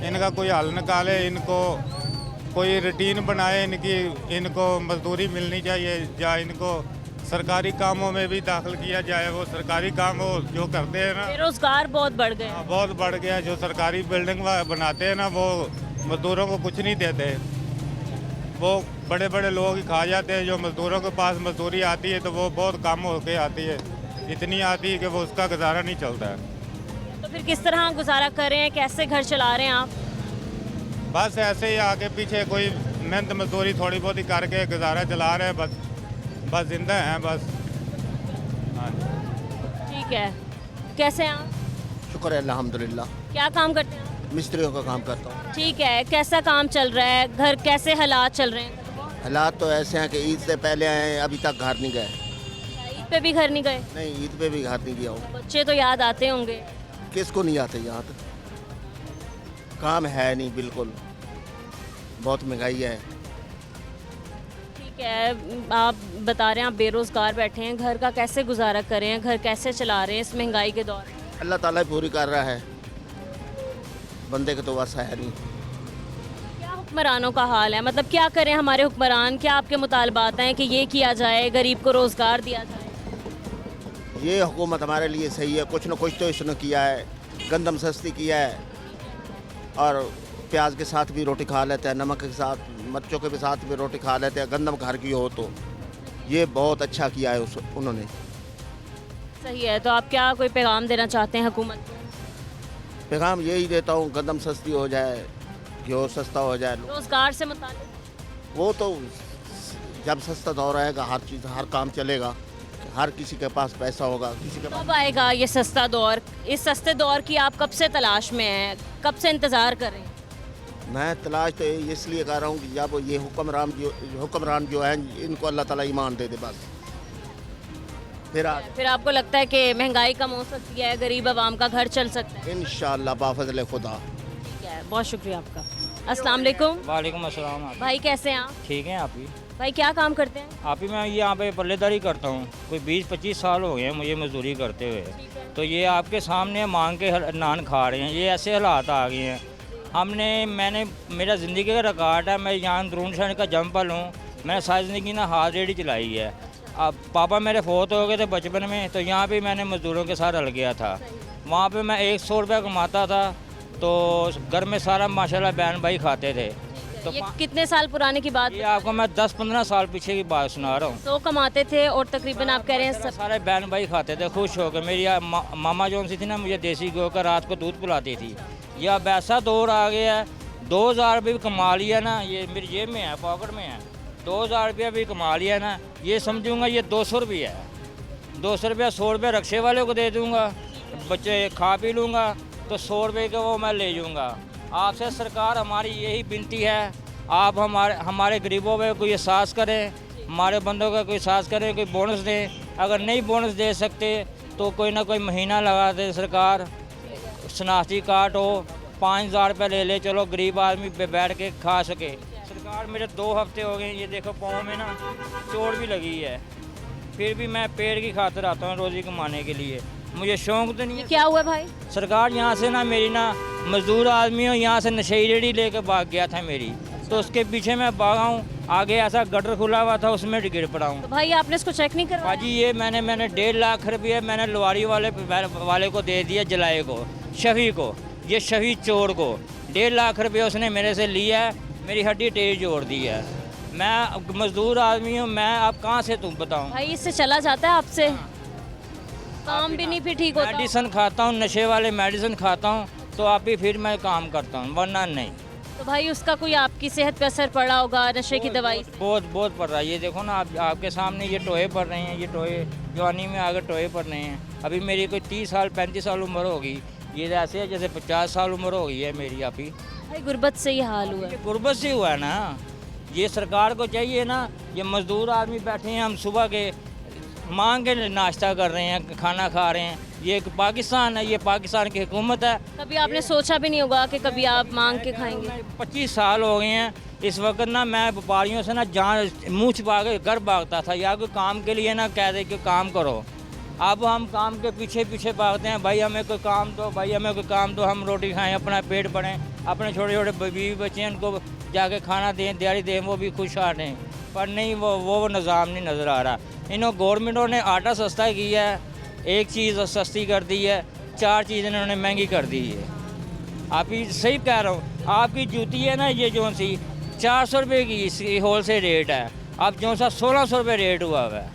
इनका कोई हल निकाले, इनको कोई रूटीन बनाए, इनको मजदूरी मिलनी चाहिए, या इनको सरकारी कामों में भी दाखिल किया जाए। वो सरकारी काम वो जो करते हैं ना, बेरोजगार बहुत बढ़ गए। बहुत बढ़ गया। जो सरकारी बिल्डिंग बनाते हैं ना, वो मजदूरों को कुछ नहीं देते, वो बड़े बड़े लोग ही खा जाते हैं। जो मजदूरों के पास मजदूरी आती है तो वो बहुत कम होके आती है, इतनी आती है कि वो उसका गुजारा नहीं चलता है। तो फिर किस तरह गुजारा कर रहे हैं? कैसे घर चला रहे हैं आप? बस ऐसे ही आगे पीछे कोई मेहनत मजदूरी थोड़ी बहुत ही करके गुजारा चला रहे हैं, बस जिंदा हैं बस। हाँ ठीक है। कैसे हैं आप? शुक्र है अल्हम्दुलिल्लाह। क्या काम करते हैं आप? मिस्त्रियों का काम करता हूँ। ठीक है। कैसा काम चल रहा है? घर कैसे हालात चल रहे हैं? हालात तो ऐसे हैं कि ईद से पहले आए हैं, अभी तक घर नहीं गए। ईद पे भी घर नहीं गए? नहीं, ईद पे भी घर नहीं गया हूँ। बच्चे तो याद आते होंगे। किसको नहीं आते याद? काम है नहीं बिल्कुल, बहुत महंगाई है। ठीक है, आप बता रहे हैं आप बेरोज़गार बैठे हैं, घर का कैसे गुजारा कर रहे हैं, घर कैसे चला रहे हैं इस महंगाई के दौर में? अल्लाह ताला पूरी कर रहा है, बंदे के तो बस है नहीं। क्या हुक्मरानों का हाल है, मतलब क्या करें हमारे हुक्मरान, क्या आपके मुतालबात हैं कि ये किया जाए, गरीब को रोज़गार दिया जाए? ये हुकूमत हमारे लिए सही है, कुछ न कुछ तो इसने किया है। गंदम सस्ती किया है और प्याज के साथ भी रोटी खा लेते हैं, नमक के साथ, मिर्चों के भी साथ भी रोटी खा लेते हैं, गंदम घर की हो तो। ये बहुत अच्छा किया है उन्होंने। सही है, तो आप क्या कोई पैगाम देना चाहते हैं हुकूमत को? पैगाम यही देता हूँ, गंदम सस्ती हो जाए, घ्यो सस्ता हो जाए। रोज़गार से मुताल्लिक वो तो जब सस्ता दौर रहेगा हर चीज़, हर काम चलेगा, हर किसी के पास पैसा होगा, किसी के पास। कब आएगा ये सस्ता दौर? इस सस्ते दौर की आप कब से तलाश में हैं, कब से इंतज़ार कर रहे हैं? मैं तलाश तो इसलिए कर रहा हूँ कि जब ये हुक्मरान जो हैं इनको अल्लाह ताला ईमान दे दे बस। फिर आपको लगता है कि महंगाई कम हो सकती है, गरीब आवाम का घर चल सकता है? इंशाअल्लाह बाफज़ल खुदा। ठीक है, बहुत शुक्रिया आपका। अस्सलाम वालेकुम। वालेकुम अस्सलाम। भाई कैसे हैं आप? ठीक है आप ही? भाई क्या काम करते हैं? आप ही मैं यहाँ पे पल्लेदारी करता हूँ, कोई 20-25 साल हो गए हैं मुझे मजदूरी करते हुए। तो ये आपके सामने मांग के नान खा रहे हैं, ये ऐसे हालात आ गए हैं। मेरा ज़िंदगी का रिकॉर्ड है, मैं यहाँ अंदरून शहर का जंपल हूँ, मैंने सारी ज़िंदगी ना हाथ रेडी चलाई है। अब पापा मेरे फौत हो गए थे बचपन में, तो यहाँ पे मैंने मज़दूरों के साथ रल गया था। वहाँ पे मैं 100 रुपये कमाता था, तो घर में सारा माशाल्लाह बहन भाई खाते थे। तो ये कितने साल पुराने की बात? ये आपको मैं 10-15 साल पीछे की बात सुना रहा हूँ। 100 कमाते थे और तकरीबन आप कह रहे हैं सारे बहन भाई खाते थे खुश होकर। मेरी मामा जो सी थी ना, मुझे देसी गौ का रात को दूध पिलाती थी। यह अब ऐसा दौर आ गया है, 2000 रुपये भी कमा लिया ना, ये मेरी जेब में है, पॉकेट में है, 2000 रुपया भी कमा लिया ना, ये समझूंगा ये 200 रुपये है। 200 रुपया 100 रुपये रक्शे वाले को दे दूँगा, बच्चे खा पी लूँगा, तो 100 रुपये का वो मैं ले जाऊँगा। आपसे सरकार हमारी यही विनती है, आप हमारे गरीबों पे कोई एहसास करें, हमारे बंदों का कोई एहसास करें, कोई बोनस दें। अगर नहीं बोनस दे सकते तो कोई ना कोई महीना लगा दे सरकार, शनाख्ती कार्ड हो, 5000 रुपये ले ले, चलो गरीब आदमी पे बैठ के खा सके। सरकार मेरे 2 हफ्ते हो गए, ये देखो पाँव में ना चोट भी लगी है, फिर भी मैं पेड़ की खातिर आता हूँ रोज़ी कमाने के लिए, मुझे शौक तो नहीं है। क्या हुआ भाई? सरकार यहाँ से ना मेरी ना मजदूर आदमी हो, यहाँ से नशे रेडी लेके भाग गया था मेरी, तो उसके पीछे मैं भागा हूँ, आगे ऐसा गटर खुला हुआ था उसमें गिर पड़ा हूँ। तो भाई आपने इसको चेक नहीं करवाया? बाजी ये मैंने 1.5 लाख रुपये मैंने लवारी वाले को दे दिया, जलाए को, शफी को, ये शफी चोर को 1.5 लाख रुपये उसने मेरे से लिया है, मेरी हड्डी टेढ़ जोड़ दी है। मैं मजदूर आदमी हूँ, मैं अब कहाँ से तुम बताऊँ? भाई इससे चला जाता है आपसे? काम भी नहीं फिर ठीक होता? मेडिसिन खाता हूँ, नशे वाले मेडिसिन खाता हूँ, तो आप ही फिर मैं काम करता हूँ, वरना नहीं। तो भाई उसका कोई आपकी सेहत पे असर पड़ा होगा नशे की दवाई से? बहुत पड़ रहा है। ये देखो ना आपके सामने ये टोए पड़ रहे हैं, ये टोए जवानी में आगे टोए पड़ रहे हैं। अभी मेरी कोई 30 साल 35 साल उम्र होगी, ये ऐसे है जैसे 50 साल उम्र हो गई है मेरी। आप ही भाई गुर्बत से ये हाल हुआ है? गुर्बत से हुआ है ना, ये सरकार को चाहिए ना, ये मजदूर आदमी बैठे हैं, हम सुबह के मांग के नाश्ता कर रहे हैं, खाना खा रहे हैं। ये पाकिस्तान है, ये पाकिस्तान की हुकूमत है। कभी आपने सोचा भी नहीं होगा कि कभी आप मांग के खाएंगे? 25 साल हो गए हैं इस वक्त ना, मैं व्यापारियों से ना जान मुँह छिपा के घर भागता था, या कोई काम के लिए ना कह दे कि काम करो। अब हम काम के पीछे पीछे भागते हैं, भाई हमें कोई काम दो, भाई हमें कोई काम दो, हम रोटी खाएं, अपना पेट भरें, अपने छोटे छोटे बीवी बच्चे हैं उनको जाके खाना दें, दिहाड़ी दें, वो भी खुश आ रहें। पर नहीं, वो निज़ाम नहीं नज़र आ रहा। इन्होंने गवर्नमेंटों ने आटा सस्ता किया है, एक चीज़ सस्ती कर दी है, 4 चीज़ इन्होंने महंगी कर दी है। आप ही सही कह रहा हूँ, आपकी जूती है ना ये जो सी 400 रुपये की इसकी होल सेल रेट है, अब जो सा 1600 रुपये रेट हुआ है।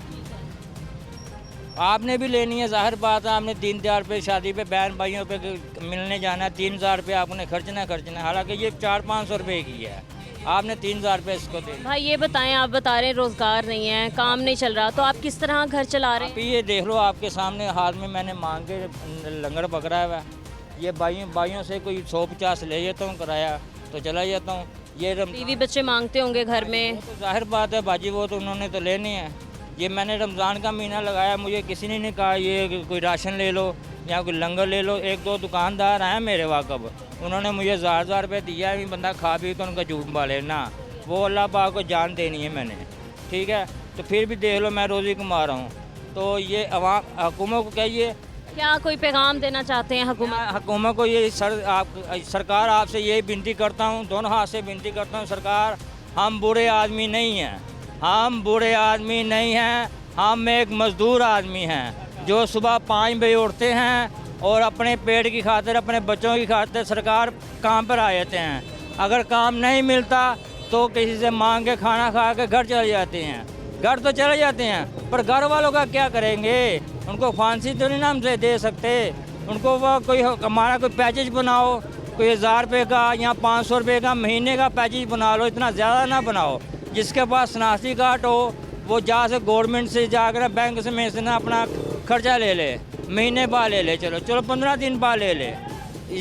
आपने भी लेनी है, जाहिर बात है, आपने 3000 रुपये शादी पे बहन भाइयों पे मिलने जाना है, 3000 रुपये आपने खर्चना है, हालांकि ये 400-500 रुपये की है, आपने 3000 रुपये इसको दे। भाई ये बताएं, आप बता रहे हैं रोज़गार नहीं है, काम नहीं चल रहा, तो आप किस तरह घर चला रहे हैं? ये देख लो आपके सामने, हाथ में मैंने मांग के लंगर पकड़ा हुआ है। ये भाइयों से कोई 150 ले जाता हूँ किराया, तो चला जाता हूँ। ये बीवी बच्चे मांगते होंगे घर में? तो जाहिर बात है बाजी, वो तो उन्होंने तो लेनी है। ये मैंने रमज़ान का महीना लगाया, मुझे किसी ने नहीं कहा ये कोई राशन ले लो या कोई लंगर ले लो। 1-2 दुकानदार हैं मेरे वाकब, उन्होंने मुझे 1000 रुपये दिया है, बंदा खा पी कर उनका झूठ बाले ना, वो अल्लाह पाक को जान देनी है मैंने। ठीक है, तो फिर भी देख लो मैं रोज़ी कमा रहा हूँ। तो ये अवाम हुकूमत को कहिए, क्या कोई पैगाम देना चाहते हैं हुकूमत? हुकूमत को ये सरकार आपसे यही विनती करता हूँ, दोनों हाथ से विनती करता हूँ, सरकार हम बुरे आदमी नहीं हैं, हम बुरे आदमी नहीं हैं, हम एक मज़दूर आदमी हैं जो सुबह 5 बजे उठते हैं और अपने पेट की खातिर, अपने बच्चों की खातिर सरकार काम पर आ जाते हैं। अगर काम नहीं मिलता तो किसी से मांग के खाना खा के घर चले जाते हैं। घर तो चले जाते हैं पर घर वालों का क्या करेंगे? उनको फांसी तो नहीं नाम से दे सकते, उनको वो कोई हमारा कोई पैकेज बनाओ, कोई 1000 रुपये का या 500 रुपये का महीने का पैकेज बना लो, इतना ज़्यादा ना बनाओ। जिसके पास शनाख्ती कार्ड हो वो जा से गवर्नमेंट से जाकर बैंक से में से ना अपना खर्चा ले ले, महीने बाद ले चलो 15 दिन बाद ले ले।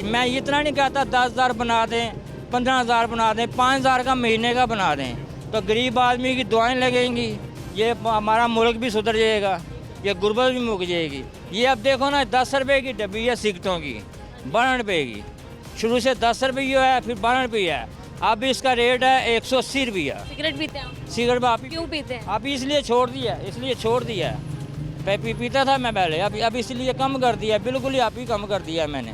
मैं इतना नहीं कहता 10,000 बना दें, 15,000 बना दें, 5,000 का महीने का बना दें, तो गरीब आदमी की दुआएं लगेंगी, ये हमारा मुल्क भी सुधर जाएगा, ये गुर्बत भी मुक जाएगी। ये अब देखो ना 10 रुपये की डब्बी है सिगरेटों की, 12 रुपये की, शुरू से 10 रुपये है, फिर 12 रुपये है, अब इसका रेट है 180 रुपया। सिगरेट पीते हैं आप? सिगरेट आप क्यों पीते हैं? अभी इसलिए छोड़ दिया पीता था मैं पहले, अब इसलिए कम कर दिया, बिल्कुल ही आप ही कम कर दिया मैंने।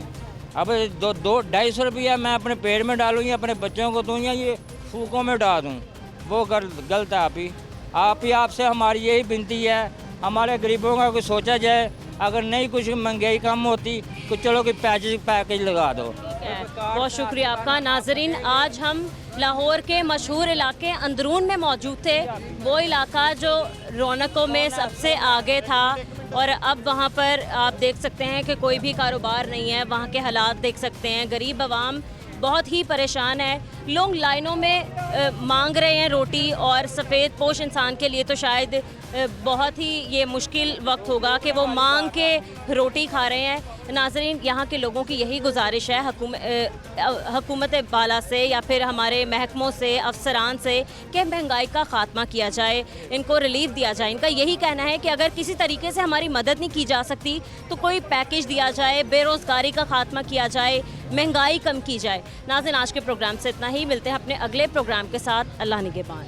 अब 250 रुपया मैं अपने पेट में डालूँ या अपने बच्चों को दूँ या ये फूकों में डाल दूँ, वो गलत है। आप ही आपसे हमारी यही विनती है, हमारे गरीबों का कुछ सोचा जाए, अगर नहीं कुछ महंगाई कम होती तो चलो कोई पैकेज लगा दो। बहुत शुक्रिया आपका। नाजरीन, आज हम लाहौर के मशहूर इलाके अंदरून में मौजूद थे, वो इलाका जो रौनकों में सबसे आगे था, और अब वहाँ पर आप देख सकते हैं कि कोई भी कारोबार नहीं है। वहाँ के हालात देख सकते हैं, गरीब आवाम बहुत ही परेशान है, लोग लाइनों में मांग रहे हैं रोटी, और सफ़ेद पोश इंसान के लिए तो शायद बहुत ही ये मुश्किल वक्त होगा कि वो मांग के रोटी खा रहे हैं। नाज़रीन, यहाँ के लोगों की यही गुजारिश है हुकूमत बाला से या फिर हमारे महकमों से, अफसरान से, कि महंगाई का ख़ात्मा किया जाए, इनको रिलीफ दिया जाए। इनका यही कहना है कि अगर किसी तरीके से हमारी मदद नहीं की जा सकती तो कोई पैकेज दिया जाए, बेरोज़गारी का ख़ात्मा किया जाए, महंगाई कम की जाए। नाज़रीन, आज के प्रोग्राम से इतना ही, मिलते हैं अपने अगले प्रोग्राम के साथ। अल्लाह निगहबान।